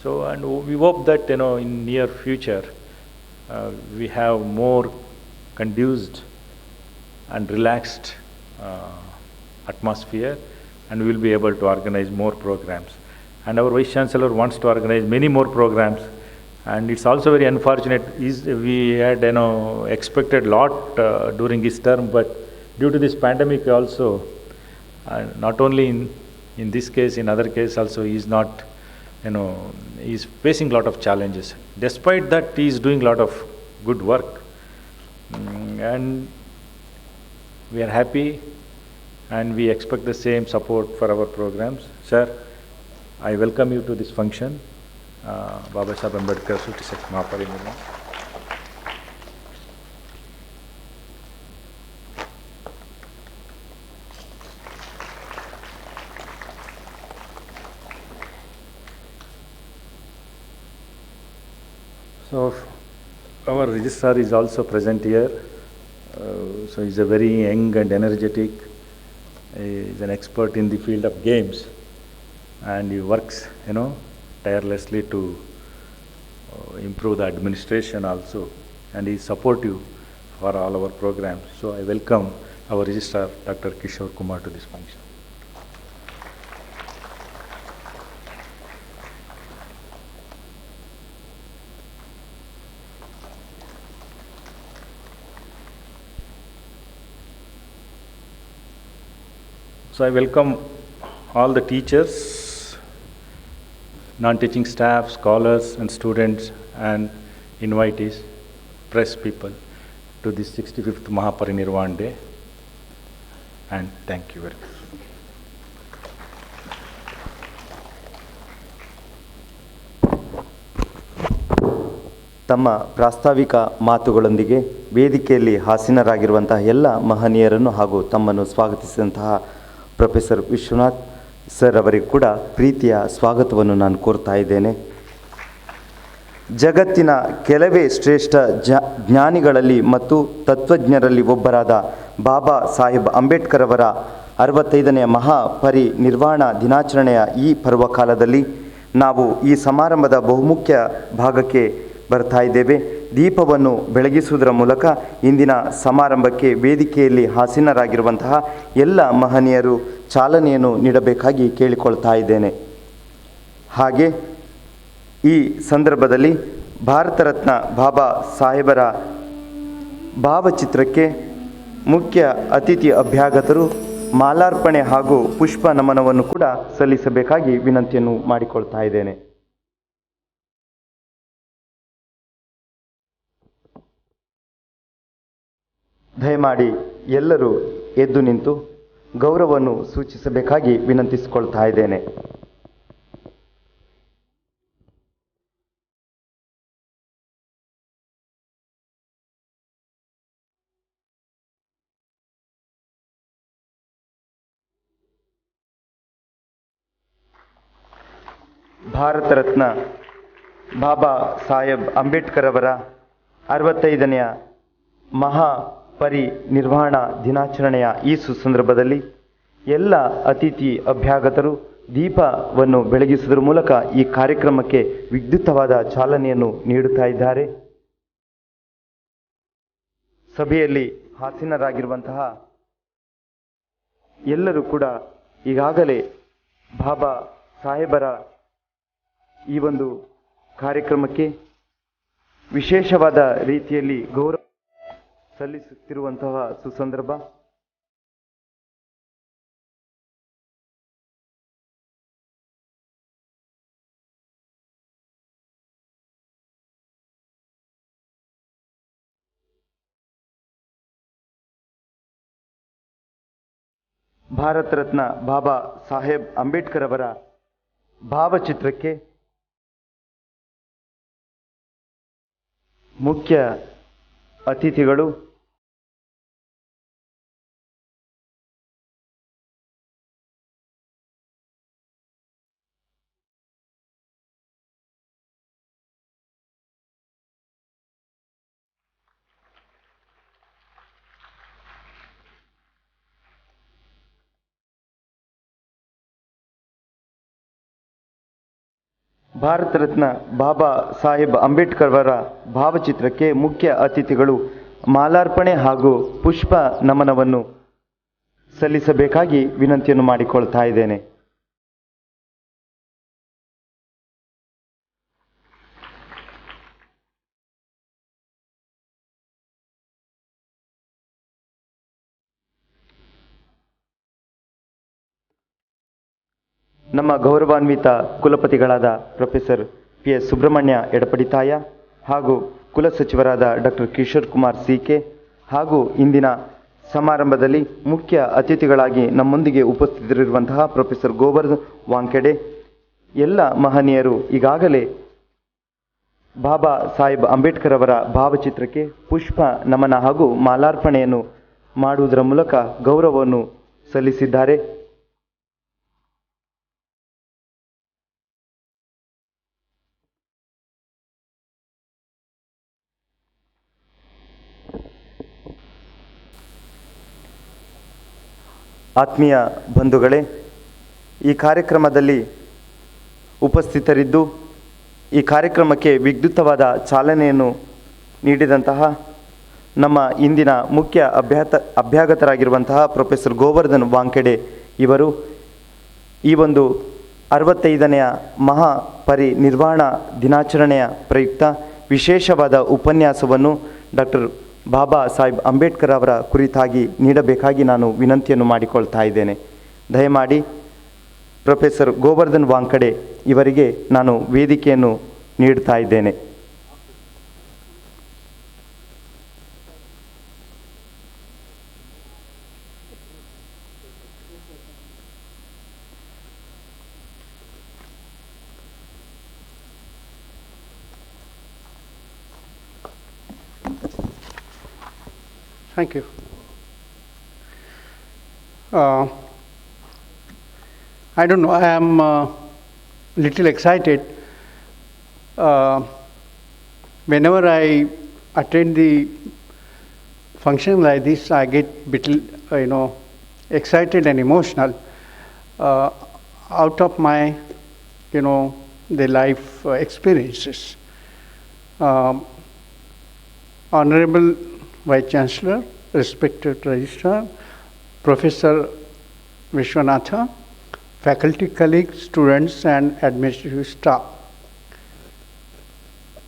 So, and we hope that, in near future, we have more conducive and relaxed atmosphere, and we will be able to organize more programs. And our Vice Chancellor wants to organize many more programs. And it's also very unfortunate, we had, expected a lot during his term, but due to this pandemic also, not only in this case, in other cases also, he is not, he is facing a lot of challenges. Despite that, he is doing a lot of good work. And we are happy, and we expect the same support for our programs. Sir, I welcome you to this function. Baba Saheb Ambedkar 56th Mahaparinirvan. So, our registrar is also present here. So, he's a very young and energetic. He is an expert in the field of games, and he works, tirelessly to improve the administration also, and he is supportive for all our programs. So I welcome our registrar, Dr. Kishore Kumar, to this function. So I welcome all the teachers, non-teaching staff, scholars and students and invitees, press people to this 65th Mahaparinirvan Day, and thank you very much. ತಮ್ಮ ಪ್ರಾಸ್ತಾವಿಕ ಮಾತುಗಳೊಂದಿಗೆ ವೇದಿಕೆಯಲ್ಲಿ ಆಸೀನರಾಗಿರುವಂತಹ ಎಲ್ಲ ಮಹನೀಯರನ್ನು ಹಾಗೂ ತಮ್ಮನ್ನು ಸ್ವಾಗತಿಸಿದಂತಹ professor Vishwanath sir ಅವರಿಗೂ ಕೂಡ ಪ್ರೀತಿಯ ಸ್ವಾಗತವನ್ನು ನಾನು ಕೋರ್ತಾ ಇದ್ದೇನೆ. ಜಗತ್ತಿನ ಕೆಲವೇ ಶ್ರೇಷ್ಠ ಜ್ಞಾನಿಗಳಲ್ಲಿ ಮತ್ತು ತತ್ವಜ್ಞರಲ್ಲಿ ಒಬ್ಬರಾದ ಬಾಬಾ ಸಾಹೇಬ್ ಅಂಬೇಡ್ಕರ್ ಅವರ 65ನೇ ಮಹಾಪರಿನಿರ್ವಾಣ ದಿನಾಚರಣೆಯ ಈ ಪರ್ವಕಾಲದಲ್ಲಿ ನಾವು ಈ ಸಮಾರಂಭದ ಬಹುಮುಖ್ಯ ಭಾಗಕ್ಕೆ ಬರ್ತಾ ಇದ್ದೇವೆ. ದೀಪವನ್ನು ಬೆಳಗಿಸುವುದರ ಮೂಲಕ ಇಂದಿನ ಸಮಾರಂಭಕ್ಕೆ ವೇದಿಕೆಯಲ್ಲಿ ಆಸೀನರಾಗಿರುವಂತಹ ಎಲ್ಲ ಮಹನೀಯರು ಚಾಲನೆಯನ್ನು ನೀಡಬೇಕಾಗಿ ಕೇಳಿಕೊಳ್ತಾ ಇದ್ದೇನೆ. ಹಾಗೆ ಈ ಸಂದರ್ಭದಲ್ಲಿ ಭಾರತ ರತ್ನ ಬಾಬಾ ಸಾಹೇಬರ ಭಾವಚಿತ್ರಕ್ಕೆ ಮುಖ್ಯ ಅತಿಥಿ ಅಭ್ಯಾಗತರು ಮಾಲಾರ್ಪಣೆ ಹಾಗೂ ಪುಷ್ಪ ನಮನವನ್ನು ಕೂಡ ಸಲ್ಲಿಸಬೇಕಾಗಿ ವಿನಂತಿಯನ್ನು ಮಾಡಿಕೊಳ್ತಾ ಇದ್ದೇನೆ. ದಯಮಾಡಿ ಎಲ್ಲರೂ ಎದ್ದು ನಿಂತು ಗೌರವವನ್ನು ಸೂಚಿಸಬೇಕಾಗಿ ವಿನಂತಿಸಿಕೊಳ್ತಾ ಇದ್ದೇನೆ. ಭಾರತ ರತ್ನ ಬಾಬಾ ಸಾಹೇಬ್ ಅಂಬೇಡ್ಕರ್ ಅವರ 65ನೆಯ ಮಹಾಪರಿನಿರ್ವಾಣ ದಿನಾಚರಣೆಯ ಈ ಸುಸಂದರ್ಭದಲ್ಲಿ ಎಲ್ಲ ಅತಿಥಿ ಅಭ್ಯಾಗತರು ದೀಪವನ್ನು ಬೆಳಗಿಸುವುದರ ಮೂಲಕ ಈ ಕಾರ್ಯಕ್ರಮಕ್ಕೆ ವಿದ್ಯುಕ್ತವಾದ ಚಾಲನೆಯನ್ನು ನೀಡುತ್ತಾ ಇದ್ದಾರೆ. ಸಭೆಯಲ್ಲಿ ಆಸೀನರಾಗಿರುವಂತಹ ಎಲ್ಲರೂ ಕೂಡ ಈಗಾಗಲೇ ಬಾಬಾ ಸಾಹೇಬರ ಈ ಒಂದು ಕಾರ್ಯಕ್ರಮಕ್ಕೆ ವಿಶೇಷವಾದ ರೀತಿಯಲ್ಲಿ ಗೌರವ ಸಲ್ಲಿಸುತ್ತಿರುವಂತಹ ಸುಸಂದರ್ಭ. ಭಾರತ ರತ್ನ ಬಾಬಾ ಸಾಹೇಬ್ ಅಂಬೇಡ್ಕರ್ ಅವರ ಭಾವಚಿತ್ರಕ್ಕೆ ಮುಖ್ಯ ಅತಿಥಿಗಳು ಭಾರತ ರತ್ನ ಬಾಬಾ ಸಾಹೇಬ್ ಅಂಬೇಡ್ಕರ್ ಅವರ ಭಾವಚಿತ್ರಕ್ಕೆ ಮುಖ್ಯ ಅತಿಥಿಗಳು ಮಾಲಾರ್ಪಣೆ ಹಾಗೂ ಪುಷ್ಪ ನಮನವನ್ನು ಸಲ್ಲಿಸಬೇಕಾಗಿ ವಿನಂತಿಯನ್ನು ಮಾಡಿಕೊಳ್ತಾ ಇದ್ದೇನೆ. ನಮ್ಮ ಗೌರವಾನ್ವಿತ ಕುಲಪತಿಗಳಾದ ಪ್ರೊಫೆಸರ್ PS ಸುಬ್ರಹ್ಮಣ್ಯ ಎಡಪಡಿತಾಯ ಹಾಗೂ ಕುಲಸಚಿವರಾದ ಡಾಕ್ಟರ್ ಕಿಶೋರ್ ಕುಮಾರ್ CK ಹಾಗೂ ಇಂದಿನ ಸಮಾರಂಭದಲ್ಲಿ ಮುಖ್ಯ ಅತಿಥಿಗಳಾಗಿ ನಮ್ಮೊಂದಿಗೆ ಉಪಸ್ಥಿತರಿರುವಂತಹ ಪ್ರೊಫೆಸರ್ ಗೋವರ್ಧನ್ ವಾಂಕೆಡೆ ಎಲ್ಲ ಮಹನೀಯರು ಈಗಾಗಲೇ ಬಾಬಾ ಸಾಹೇಬ್ ಅಂಬೇಡ್ಕರ್ ಅವರ ಭಾವಚಿತ್ರಕ್ಕೆ ಪುಷ್ಪ ನಮನ ಹಾಗೂ ಮಾಲಾರ್ಪಣೆಯನ್ನು ಮಾಡುವುದರ ಮೂಲಕ ಗೌರವವನ್ನು ಸಲ್ಲಿಸಿದ್ದಾರೆ. ಆತ್ಮೀಯ ಬಂಧುಗಳೇ, ಈ ಕಾರ್ಯಕ್ರಮದಲ್ಲಿ ಉಪಸ್ಥಿತರಿದ್ದು ಈ ಕಾರ್ಯಕ್ರಮಕ್ಕೆ ವಿದ್ಯುಕ್ತವಾದ ಚಾಲನೆಯನ್ನು ನೀಡಿದಂತಹ ನಮ್ಮ ಇಂದಿನ ಮುಖ್ಯ ಅಭ್ಯಾಗತರಾಗಿರುವಂತಹ ಪ್ರೊಫೆಸರ್ ಗೋವರ್ಧನ್ ವಾಂಕೆಡೆ ಇವರು ಈ ಒಂದು 65ನೆಯ ಮಹಾಪರಿನಿರ್ವಾಣ ದಿನಾಚರಣೆಯ ಪ್ರಯುಕ್ತ ವಿಶೇಷವಾದ ಉಪನ್ಯಾಸವನ್ನು ಡಾಕ್ಟರ್ ಬಾಬಾ ಸಾಹೇಬ್ ಅಂಬೇಡ್ಕರ್ ಅವರ ಕುರಿತಾಗಿ ನೀಡಬೇಕಾಗಿ ನಾನು ವಿನಂತಿಯನ್ನು ಮಾಡಿಕೊಳ್ತಾ ಇದ್ದೇನೆ. ದಯಮಾಡಿ ಪ್ರೊಫೆಸರ್ ಗೋವರ್ಧನ್ ವಾಂಕಡೆ ಇವರಿಗೆ ನಾನು ವೇದಿಕೆಯನ್ನು ನೀಡ್ತಾ ಇದ್ದೇನೆ. Thank you. I don't know, I am little excited. Whenever I attend the function like this, I get bit, excited and emotional out of my, the life experiences. um, Honorable Vice Chancellor, respected Registrar, Professor Vishwanatha, faculty colleagues, students and administrative staff.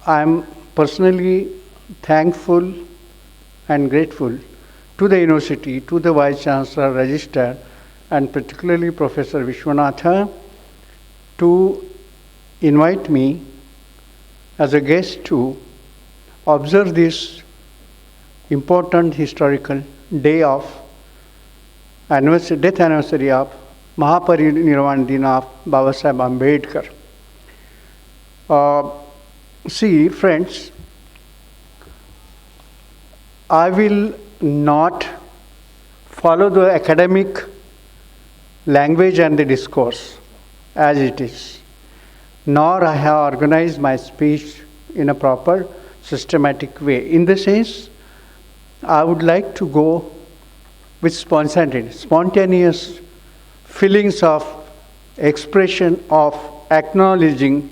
I am personally thankful and grateful to the university, to the Vice Chancellor, Registrar, and particularly Professor Vishwanatha to invite me as a guest to observe this important historical day of death anniversary of Mahaparinirvan Din of Babasaheb Ambedkar. See, friends, I will not follow the academic language and the discourse as it is, nor I have organized my speech in a proper systematic way. In the sense, I would like to go with spontaneous feelings of expression of acknowledging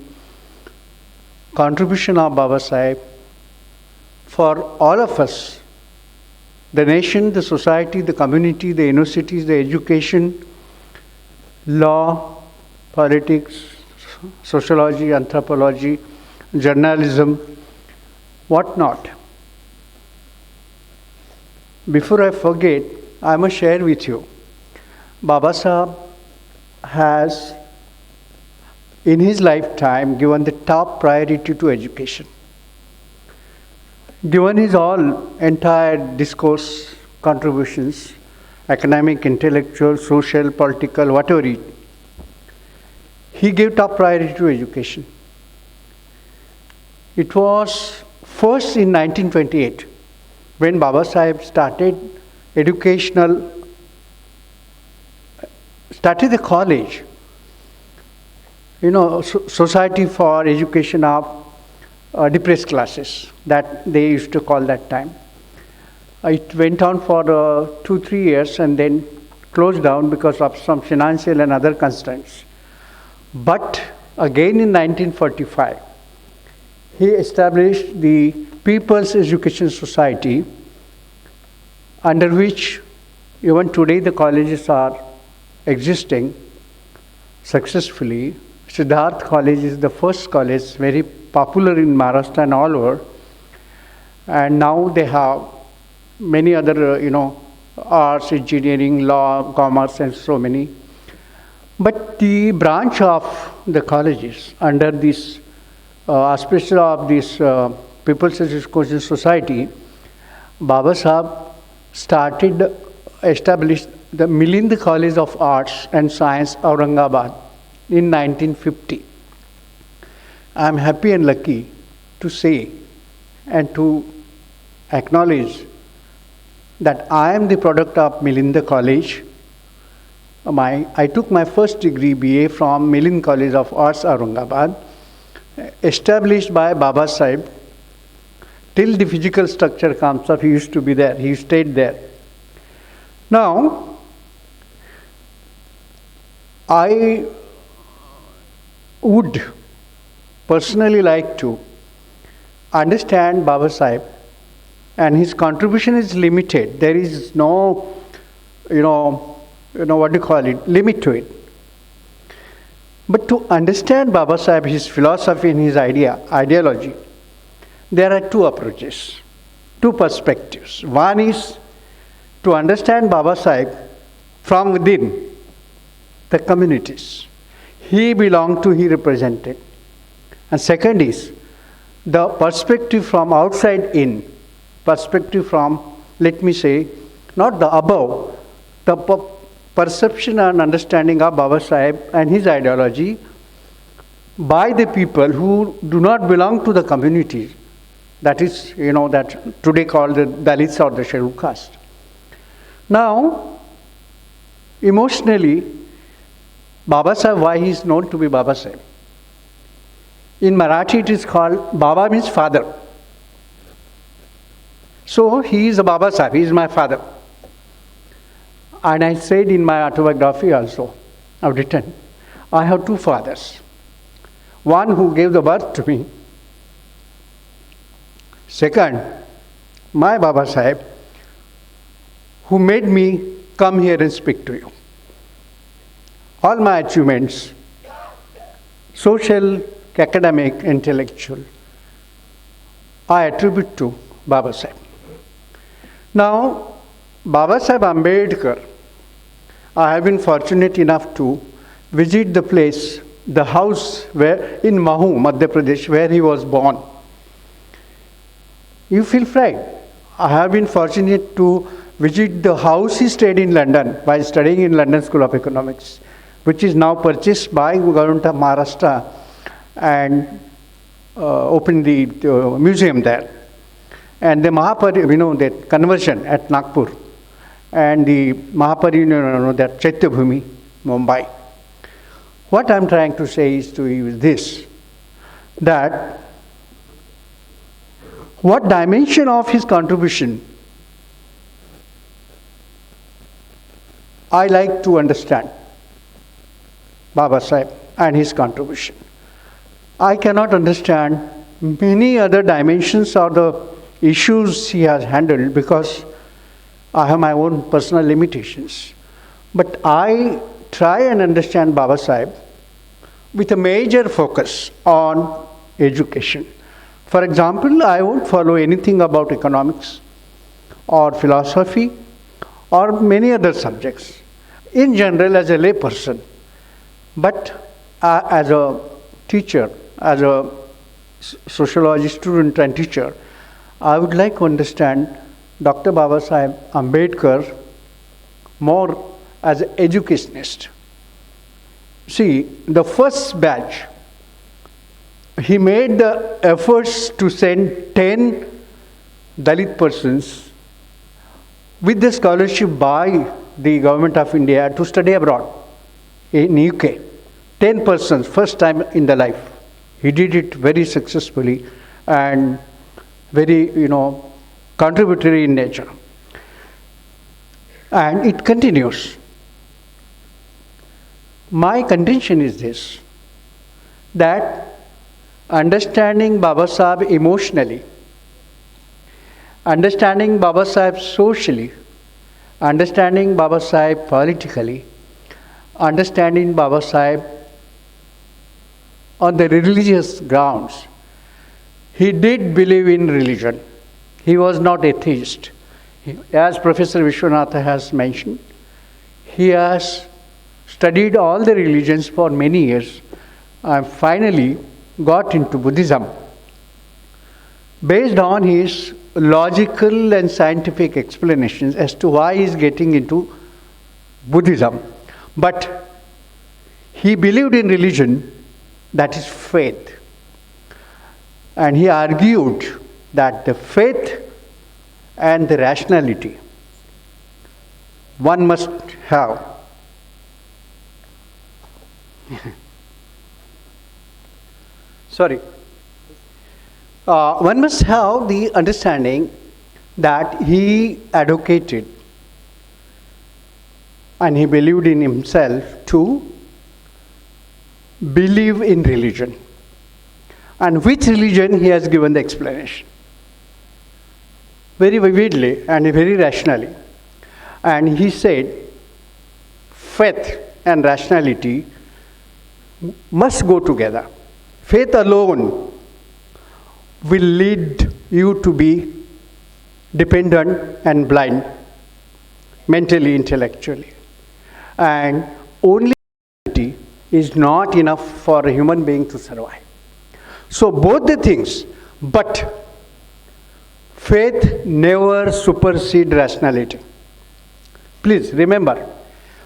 contribution of Babasaheb for all of us, the nation, the society, the community, the universities, the education, law, politics, sociology, anthropology, journalism, whatnot. Before I forget, I must share with you, Babasaheb has in his lifetime given the top priority to education. Given his entire discourse contributions, academic, intellectual, social, political, whatever he gave top priority to education. It was first in 1928 when Babasaheb started the college, Society for Education of Depressed Classes, that they used to call that time. It went on for 2-3 years and then closed down because of some financial and other constraints. But again in 1945, he established the People's Education Society, under which even today the colleges are existing successfully. Siddharth College is the first college, very popular in Maharashtra and all over. And now they have many other, arts, engineering, law, commerce, and so many. But the branch of the colleges under this auspices of this People's Education Society, Babasaheb established the Milind College of Arts and Science, Aurangabad, in 1950. I am happy and lucky to say and to acknowledge that I am the product of Milind College. I took my first degree BA from Milind College of Arts, Aurangabad, established by Babasaheb. Till the physical structure comes up, he used to be there, he stayed there. Now, I would personally like to understand Babasaheb, and his contribution is limited. There is no, limit to it. But to understand Babasaheb, his philosophy and his ideology, there are two approaches, two perspectives. One is to understand Babasaheb from within the communities he belonged to, he represented. And second is the perspective from outside in, perspective from, let me say, not the above, the perception and understanding of Babasaheb and his ideology by the people who do not belong to the community. That is, that today called the Dalits or the scheduled caste. Now, emotionally, Babasaheb, why he is known to be Babasaheb? In Marathi it is called, Baba means father. So he is a Babasaheb, he is my father. And I said in my autobiography also, I've written, I have two fathers. One who gave the birth to me, Second, my Baba Sahib, who made me come here and speak to you. All my achievements, social, academic, intellectual, I attribute to Baba Sahib. Now, Baba Sahib Ambedkar, I have been fortunate enough to visit the place, the house where in Mahu, Madhya Pradesh, where he was born. You feel pride. I have been fortunate to visit the house he stayed in London while studying in London School of Economics, which is now purchased by government of Maharashtra and opened the museum there. And the Mahaparivan, that conversion at Nagpur, and the Mahaparivan, that Chaityabhumi, Mumbai. What I am trying to say is to you is this, that what dimension of his contribution I like to understand Baba Sahib and his contribution. I cannot understand many other dimensions of the issues he has handled because I have my own personal limitations. But I try and understand Baba Sahib with a major focus on education. For example, I won't follow anything about economics or philosophy or many other subjects in general as a lay person. But as a teacher, as a sociology student and teacher, I would like to understand Dr. Baba Sahib Ambedkar more as an educationist. See, the first batch, he made the efforts to send 10 Dalit persons with the scholarship by the government of India to study abroad in UK. 10 persons, first time in their life. He did it very successfully and very, contributory in nature. And it continues. My contention is this, that understanding Baba Sahib emotionally, understanding Baba Sahib socially, understanding Baba Sahib politically, understanding Baba Sahib on the religious grounds. He did believe in religion. He was not atheist. As Professor Vishwanatha has mentioned, he has studied all the religions for many years and finally got into Buddhism based on his logical and scientific explanations as to why he is getting into Buddhism. But he believed in religion, that is faith. And he argued that the faith and the rationality one must have. Sorry. One must have the understanding that he advocated and he believed in himself to believe in religion. And which religion he has given the explanation. Very vividly and very rationally. And he said, faith and rationality must go together. Faith alone will lead you to be dependent and blind, mentally, intellectually. And only rationality is not enough for a human being to survive. So both the things, but faith never supersedes rationality. Please remember,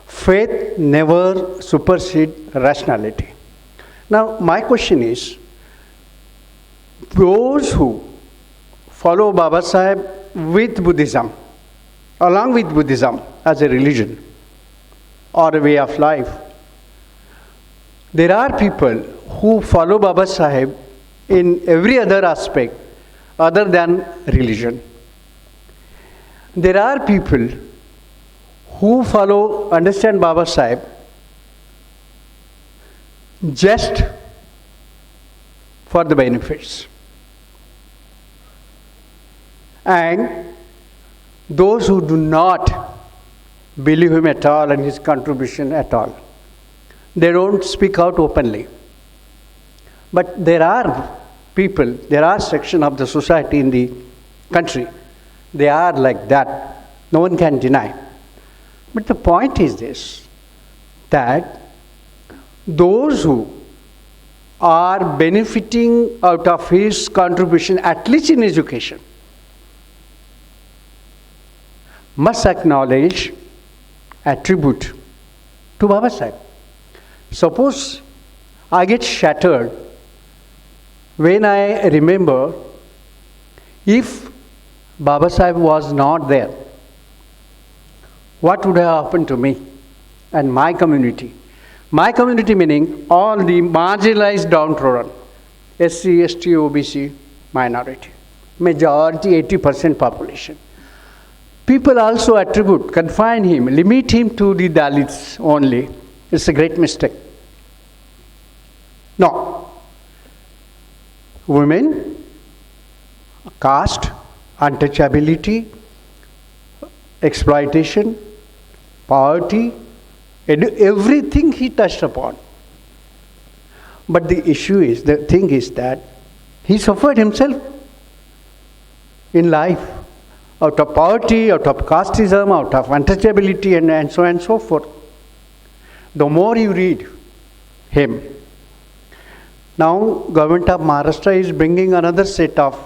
faith never supersedes rationality. Now my question is, those who follow Baba Sahib with Buddhism, along with Buddhism as a religion or a way of life, there are people who follow Baba Sahib in every other aspect other than religion. There are people who understand Baba Sahib just for the benefits. And those who do not believe him at all and his contribution at all, they don't speak out openly. But there are people, there are sections of the society in the country, they are like that. No one can deny. But the point is this, that those who are benefiting out of his contribution, at least in education, must acknowledge, attribute to Baba Sahib. Suppose I get shattered when I remember if Baba Sahib was not there, what would have happened to me and my community? My community meaning all the marginalized downtrodden, SC, ST, OBC, minority, majority 80% population. People also attribute, confine him, limit him to the Dalits only. It's a great mistake. No. Women, caste, untouchability, exploitation, poverty, everything he touched upon. But the issue is, the thing is that he suffered himself in life out of poverty, out of casteism, out of untouchability, and so on and so forth. The more you read him, now government of Maharashtra is bringing another set of,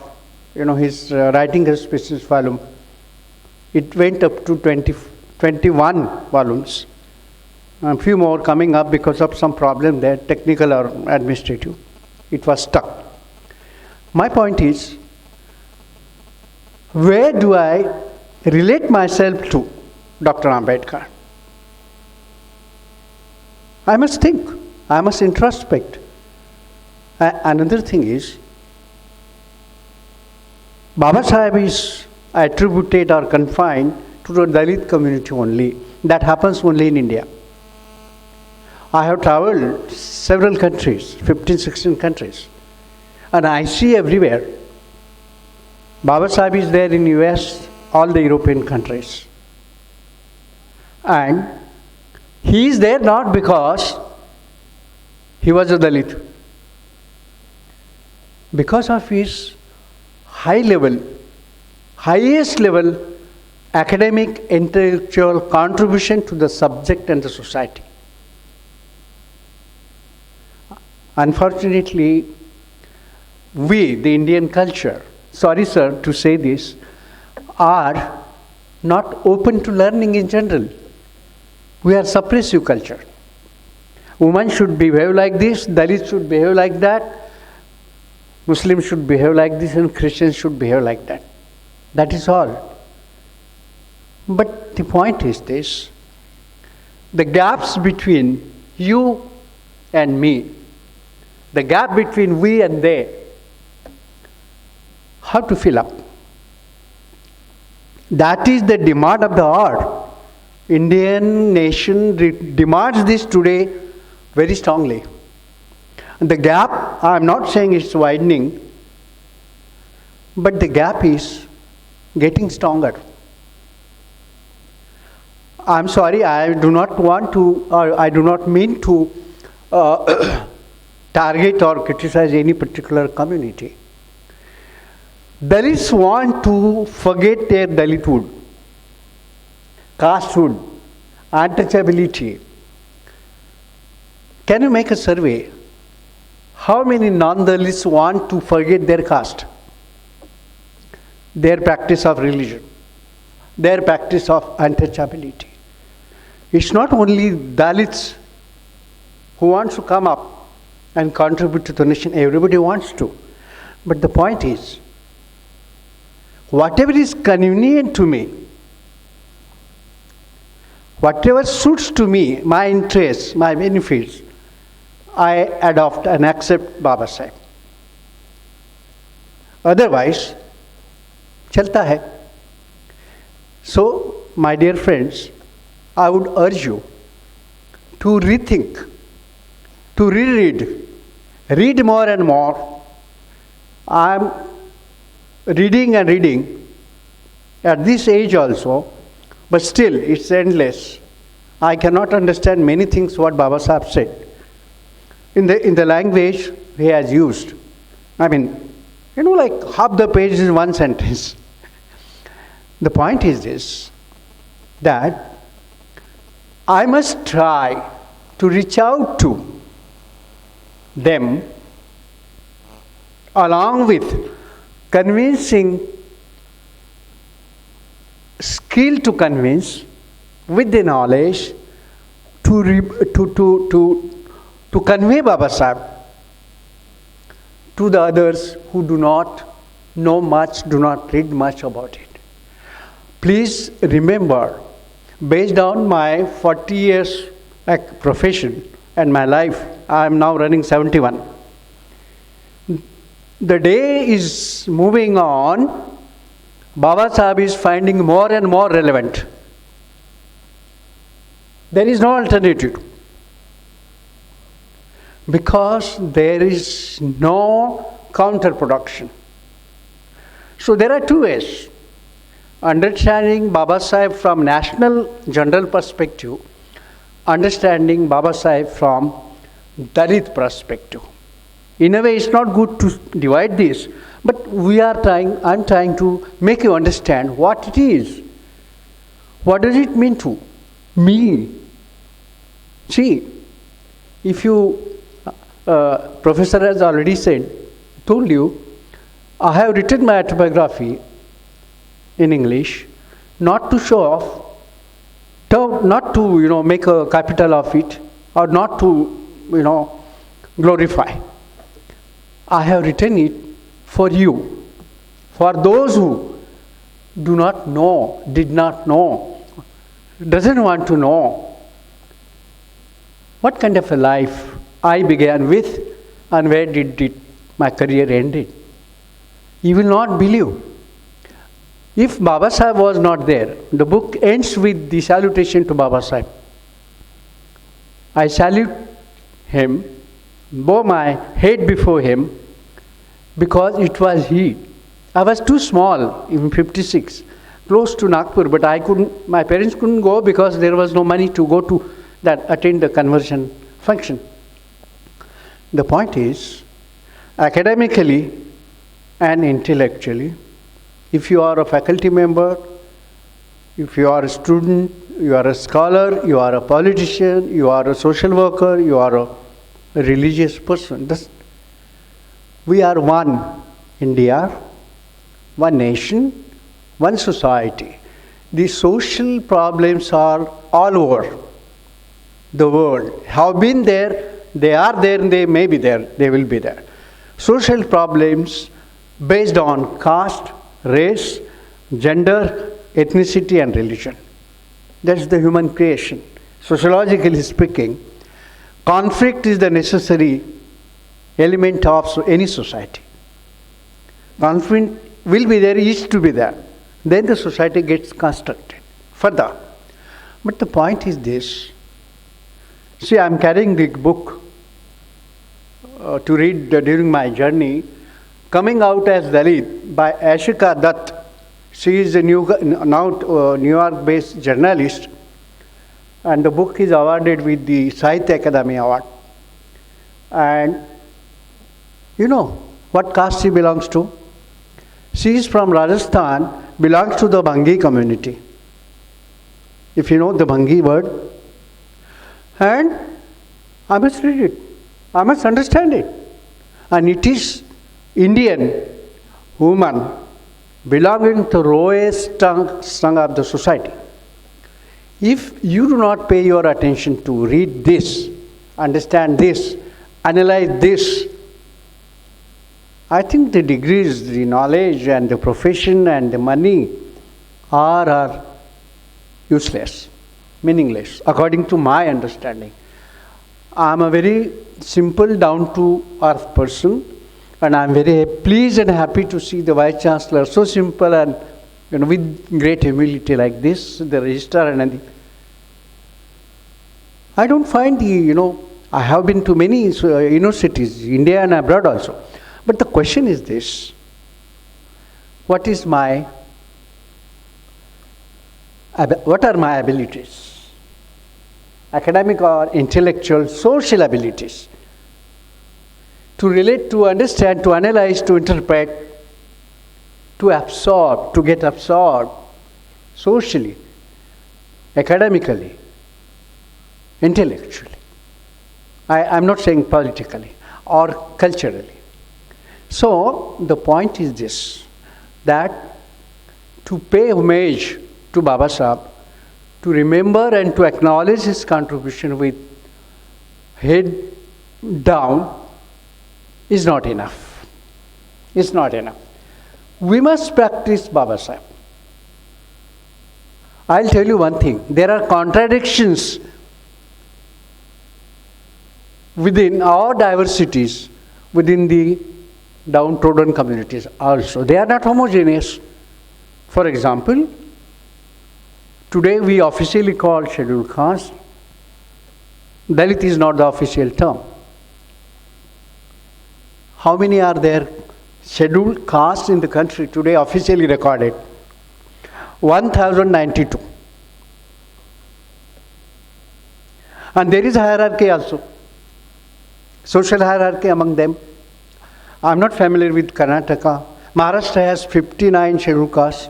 his writing his special volume. It went up to 21 volumes. A few more coming up because of some problem there, technical or administrative. It was stuck. My point is, where do I relate myself to Dr. Ambedkar? I must think, I must introspect. Another thing is, Baba Sahib is attributed or confined to the Dalit community only. That happens only in India. I have traveled several countries, 15, 16 countries, and I see everywhere. Baba Sahib is there in US, all the European countries. And he is there not because he was a Dalit, because of his high level, highest level academic, intellectual contribution to the subject and the society. Unfortunately, we, the Indian culture, sorry sir to say this, are not open to learning in general. We are suppressive culture. Women should behave like this, Dalits should behave like that, Muslims should behave like this, and Christians should behave like that. That is all. But the point is this, the gaps between you and me, the gap between we and they, how to fill up? That is the demand of the hour. Indian nation demands this today very strongly. The gap, I am not saying it's widening, but the gap is getting stronger. I'm sorry, I do not want to, or I do not mean to target or criticize any particular community. Dalits want to forget their Dalithood, castehood, untouchability. Can you make a survey? How many non-Dalits want to forget their caste, their practice of religion, their practice of untouchability? It's not only Dalits who wants to come up and contribute to the nation. Everybody wants to. But the point is, whatever is convenient to me, whatever suits to me, my interests, my benefits, I adopt and accept Baba Sahib. Otherwise, chalta hai. So, my dear friends, I would urge you to rethink, to reread, read more and more. I am reading and reading at this age also, but still it's endless. I cannot understand many things what Baba Sahib said in the language he has used. I mean, like half the page is one sentence. The point is this, that I must try to reach out to them along with convincing skill to convince with the knowledge to convey Baba Sahib to the others who do not know much, do not read much about it. Please remember, based on my 40 years profession and my life, I am now running 71. The day is moving on, Baba Sahib is finding more and more relevant. There is no alternative. Because there is no counter-production. So there are two ways. Understanding Baba Sahib from national general perspective, understanding Baba Sahib from Dalit perspective. In a way, it's not good to divide this, but I'm trying to make you understand what it is. What does it mean to me? See, if Professor has already told you, I have written my autobiography in English, not to show off, not to make a capital of it, or not to glorify. I have written it for you, for those who do not know, did not know, doesn't want to know what kind of a life I began with and where did my career ended. You will not believe. If Baba Sahib was not there, the book ends with the salutation to Baba Sahib. I salute him, bow my head before him, because it was he. I was too small, in 56, close to Nagpur, but my parents couldn't go because there was no money to go to attend the conversion function. The point is, academically and intellectually, if you are a faculty member, if you are a student, you are a scholar, you are a politician, you are a social worker, you are a religious person, we are one India, one nation, one society. The social problems are all over the world, have been there, they are there, and they may be there, they will be there. Social problems based on caste, race, gender, ethnicity, and religion. That's the human creation. Sociologically speaking, conflict is the necessary element of any society. Conflict will be there, is to be there. Then the society gets constructed further. But the point is this. See, I am carrying the book to read during my journey, Coming Out as Dalit by Ashika Dutt. She is a New York-based journalist, and the book is awarded with the Sahitya Akademi Award. And you know what caste she belongs to? She is from Rajasthan, belongs to the Bhangi community. If you know the Bhangi word. And I must read it. I must understand it. And it is Indian woman belonging to lowest strung of the society. If you do not pay your attention to read this, understand this, analyze this, I think the degrees, the knowledge and the profession and the money are useless, meaningless, according to my understanding. I am a very simple, down-to-earth person, and I am very pleased and happy to see the Vice Chancellor so simple and with great humility like this, the registrar and I don't find I have been to many universities, India and abroad also. But the question is this: what is my what are my abilities? Academic or intellectual, social abilities. To relate, to understand, to analyze, to interpret, to absorb, to get absorbed socially, academically, intellectually. I'm not saying politically or culturally. So the point is this, that to pay homage to Baba Sahib, to remember and to acknowledge his contribution with head down is not enough. It's not enough. We must practice Baba Sahib. I'll tell you one thing, there are contradictions within our diversities, within the downtrodden communities also. They are not homogeneous. For example, today we officially call scheduled caste. Dalit is not the official term. How many are there scheduled castes in the country today officially recorded? 1092. And there is hierarchy also. Social hierarchy among them. I'm not familiar with Karnataka. Maharashtra has 59 scheduled castes,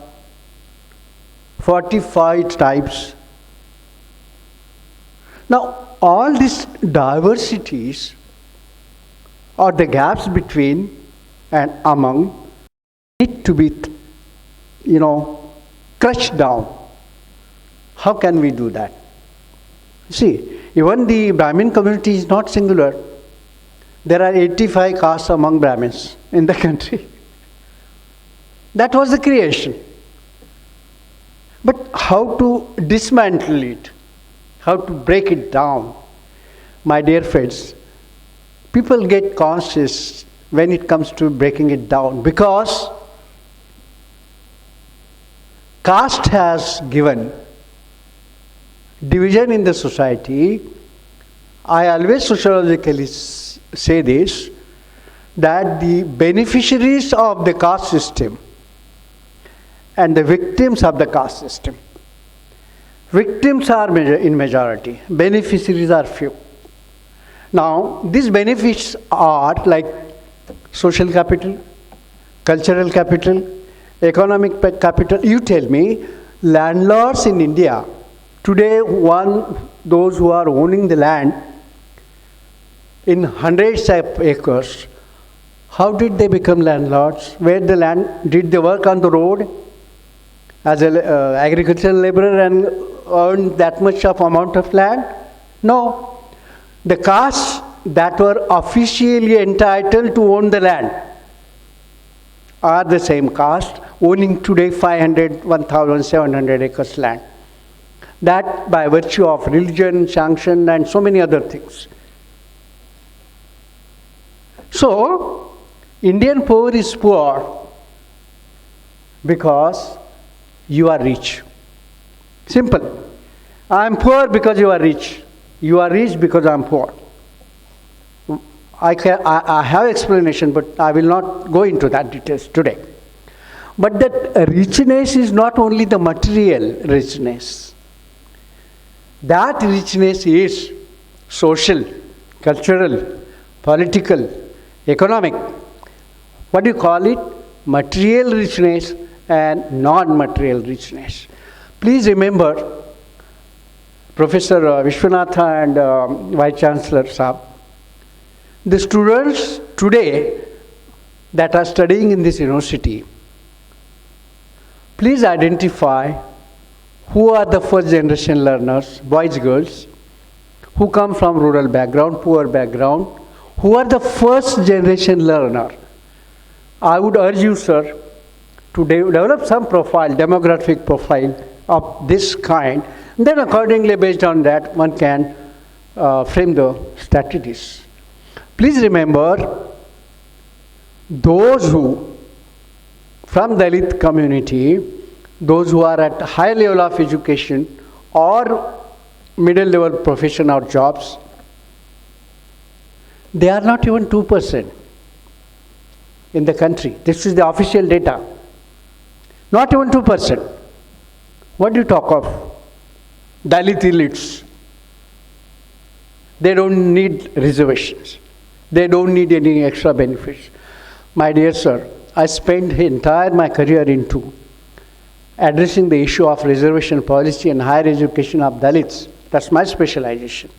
45 tribes. Now, all these diversities or the gaps between and among need to be, crushed down. How can we do that? See, even the Brahmin community is not singular. There are 85 castes among Brahmins in the country. That was the creation. But how to dismantle it? How to break it down? My dear friends, people get conscious when it comes to breaking it down because caste has given division in the society. I always sociologically say this, that the beneficiaries of the caste system and the victims of the caste system. Victims are in majority, beneficiaries are few. Now, these benefits are like social capital, cultural capital, economic capital. You tell me, landlords in India, today those who are owning the land in hundreds of acres, how did they become landlords? Where the land, did they work on the road as an agricultural laborer and earn that much of amount of land? No. The castes that were officially entitled to own the land are the same caste owning today 500, 1,700 acres land. That by virtue of religion, sanction and so many other things. So, Indian poor is poor because you are rich. Simple. I am poor because you are rich. You are rich because I am poor. I have explanation, but I will not go into that details today. But that richness is not only the material richness. That richness is social, cultural, political, economic. What do you call it? Material richness and non-material richness. Please remember, Professor Vishwanatha and Vice Chancellor Saab, the students today that are studying in this university, please identify who are the first generation learners, boys, girls, who come from rural background, poor background, who are the first generation learner. I would urge you, sir, to develop some profile, demographic profile of this kind. Then accordingly, based on that, one can frame the strategies. Please remember, those who, from Dalit community, those who are at high level of education or middle level profession or jobs, they are not even 2% in the country. This is the official data. Not even 2%. What do you talk of? Dalit elites. They don't need reservations. They don't need any extra benefits. My dear sir, I spent entire my career into addressing the issue of reservation policy and higher education of Dalits. That's my specialization.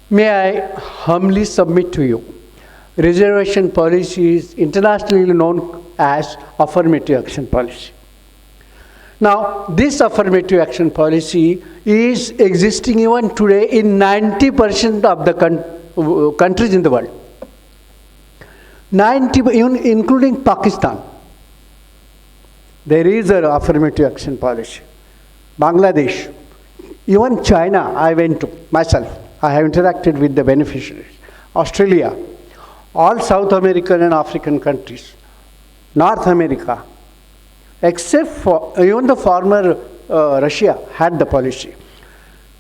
May I humbly submit to you, reservation policy is internationally known as affirmative action policy. Now, this affirmative action policy is existing even today in 90% of the countries in the world. 90, even including Pakistan. There is an affirmative action policy. Bangladesh, even China, I went to myself. I have interacted with the beneficiaries. Australia, all South American and African countries, North America, except for even the former Russia had the policy.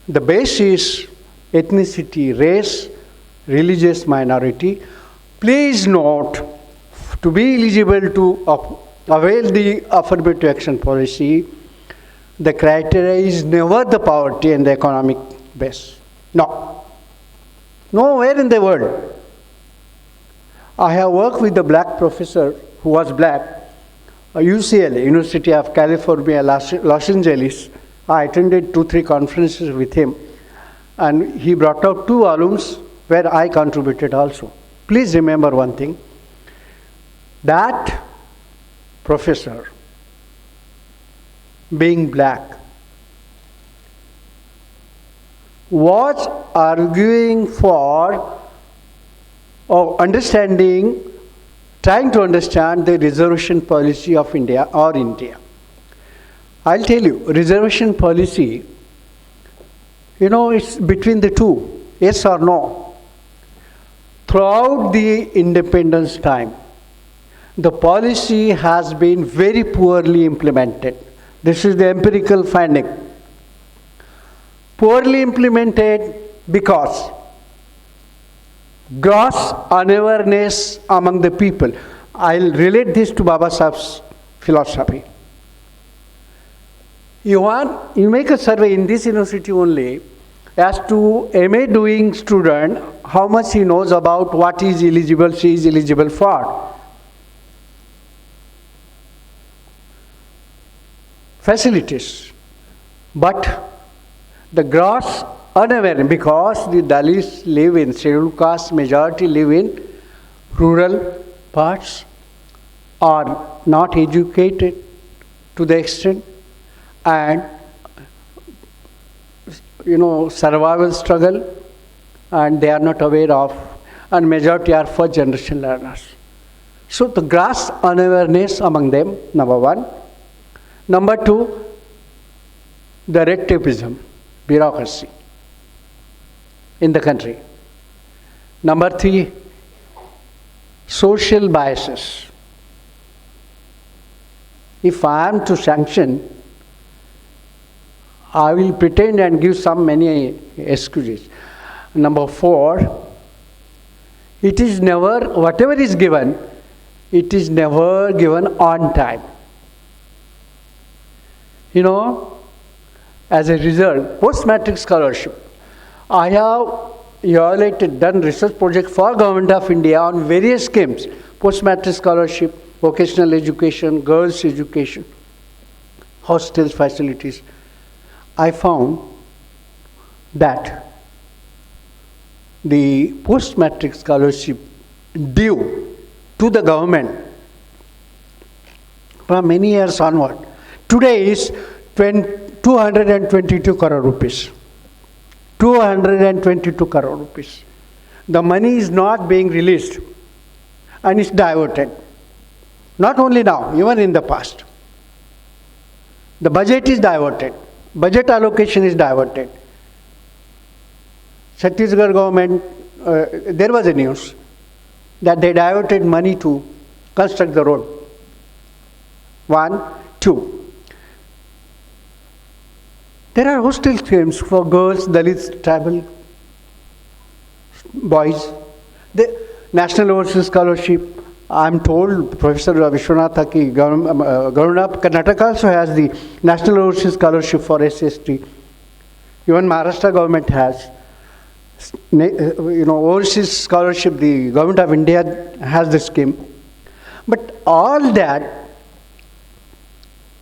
The base is ethnicity, race, religious minority. Please note, to be eligible to avail the affirmative action policy, the criteria is never the poverty and the economic base. No. Nowhere in the world. I have worked with the black professor who was black, UCLA, University of California, Los Angeles. I attended 2-3 conferences with him, and he brought out 2 volumes where I contributed also. Please remember one thing, that professor, being black, was arguing for understanding, trying to understand the reservation policy of India or India. I'll tell you, reservation policy, it's between the two, yes or no. Throughout the independence time, the policy has been very poorly implemented. This is the empirical finding. Poorly implemented because gross unawareness among the people. I'll relate this to Baba Sahib's philosophy. You make a survey in this university only as to MA doing student, how much he knows about what is eligible, she is eligible for. Facilities. But the gross unawareness, because the Dalits live in, scheduled caste majority live in rural parts, are not educated to the extent, and survival struggle, and they are not aware of, and majority are first generation learners. So the gross unawareness among them, number one. Number two, the red tapeism, bureaucracy in the country. Number three, social biases. If I am to sanction, I will pretend and give many excuses. Number four, it is never, whatever is given, it is never given on time. As a result, post-matric scholarship, I have done research project for Government of India on various schemes, post-matric scholarship, vocational education, girls' education, hostels, facilities. I found that the post-matric scholarship due to the government from many years onward, today is 222 crore rupees. 222 crore rupees. The money is not being released and it's diverted. Not only now, even in the past. The budget is diverted. Budget allocation is diverted. Chhattisgarh government, there was a news that they diverted money to construct the road. 1, 2. There are hostel schemes for girls, Dalits, tribal boys. The National Overseas Scholarship, I'm told Professor Vishwanatha ki government of Karnataka also has the National Overseas Scholarship for SST. Even Maharashtra government has. Overseas scholarship, the government of India has the scheme. But all that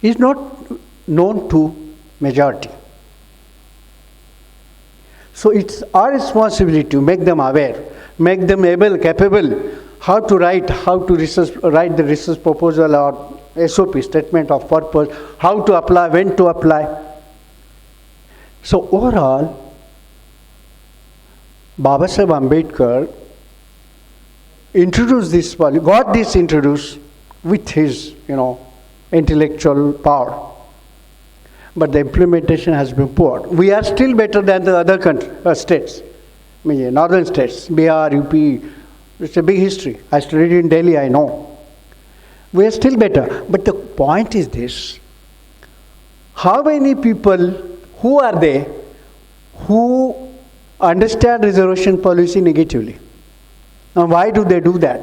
is not known to majority. So it's our responsibility to make them aware, make them capable, how to write the research proposal or SOP, statement of purpose, how to apply, when to apply. So overall, Baba Saheb Ambedkar introduced this, got this introduced with his, intellectual power. But the implementation has been poor. We are still better than the other states, northern states, Bihar, UP. It's a big history. I studied in Delhi, I know. We are still better. But the point is this: how many people, who are they, who understand reservation policy negatively? And why do they do that?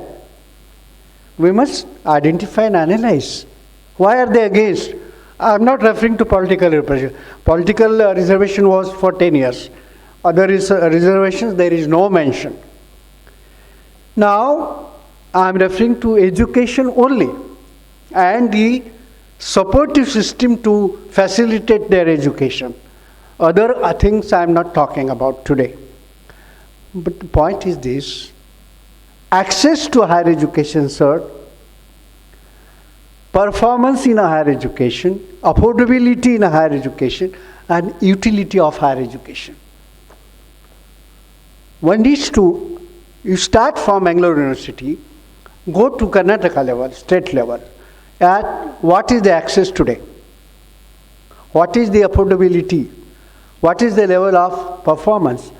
We must identify and analyze. Why are they against? I'm not referring to political representation. Political reservation was for 10 years. Other reservations, there is no mention. Now, I'm referring to education only and the supportive system to facilitate their education. Other things I'm not talking about today. But the point is this: access to higher education, sir, performance in a higher education, affordability in a higher education, and utility of higher education. One needs to, you start from Bangalore University, go to Karnataka level, state level, at what is the access today? What is the affordability? What is the level of performance?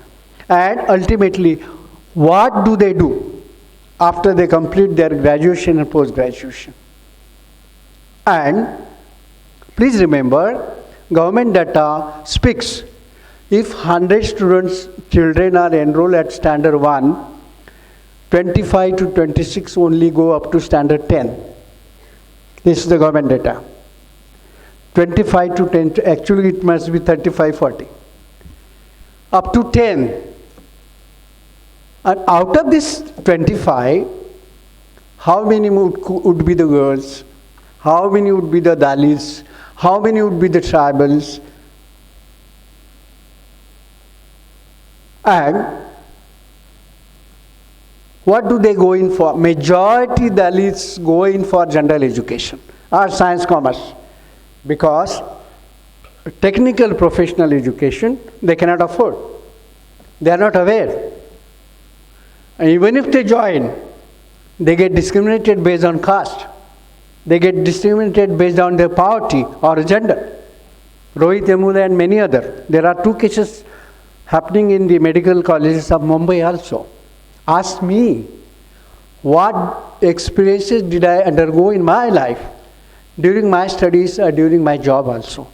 And ultimately, what do they do after they complete their graduation and post-graduation? And please remember, government data speaks. If 100 children are enrolled at standard 1, 25 to 26 only go up to standard 10. This is the government data. 25 to 10, actually it must be 35, 40. Up to 10. And out of this 25, how many would be the girls? How many would be the Dalits? How many would be the tribals? And what do they go in for? Majority Dalits go in for general education or science commerce, because technical professional education they cannot afford. They are not aware. And even if they join, they get discriminated based on caste. They get discriminated based on their poverty or gender. Rohit Yamula and many other. There are 2 cases happening in the medical colleges of Mumbai also. Ask me, what experiences did I undergo in my life, during my studies or during my job also.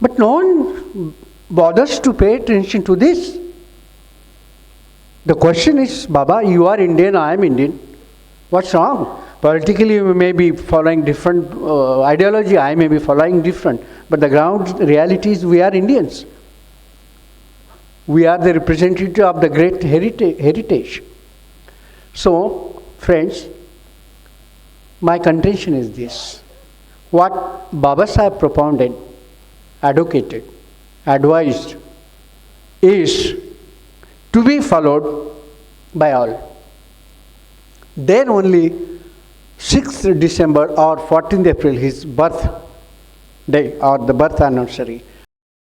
But no one bothers to pay attention to this. The question is, Baba, you are Indian, I am Indian. What's wrong? Politically, we may be following different ideology, I may be following different. But the ground reality is we are Indians. We are the representative of the great heritage. So, friends, my contention is this. What Baba Saheb propounded, advocated, advised is to be followed by all. Then only 6th December or 14th April, his birthday or the birth anniversary,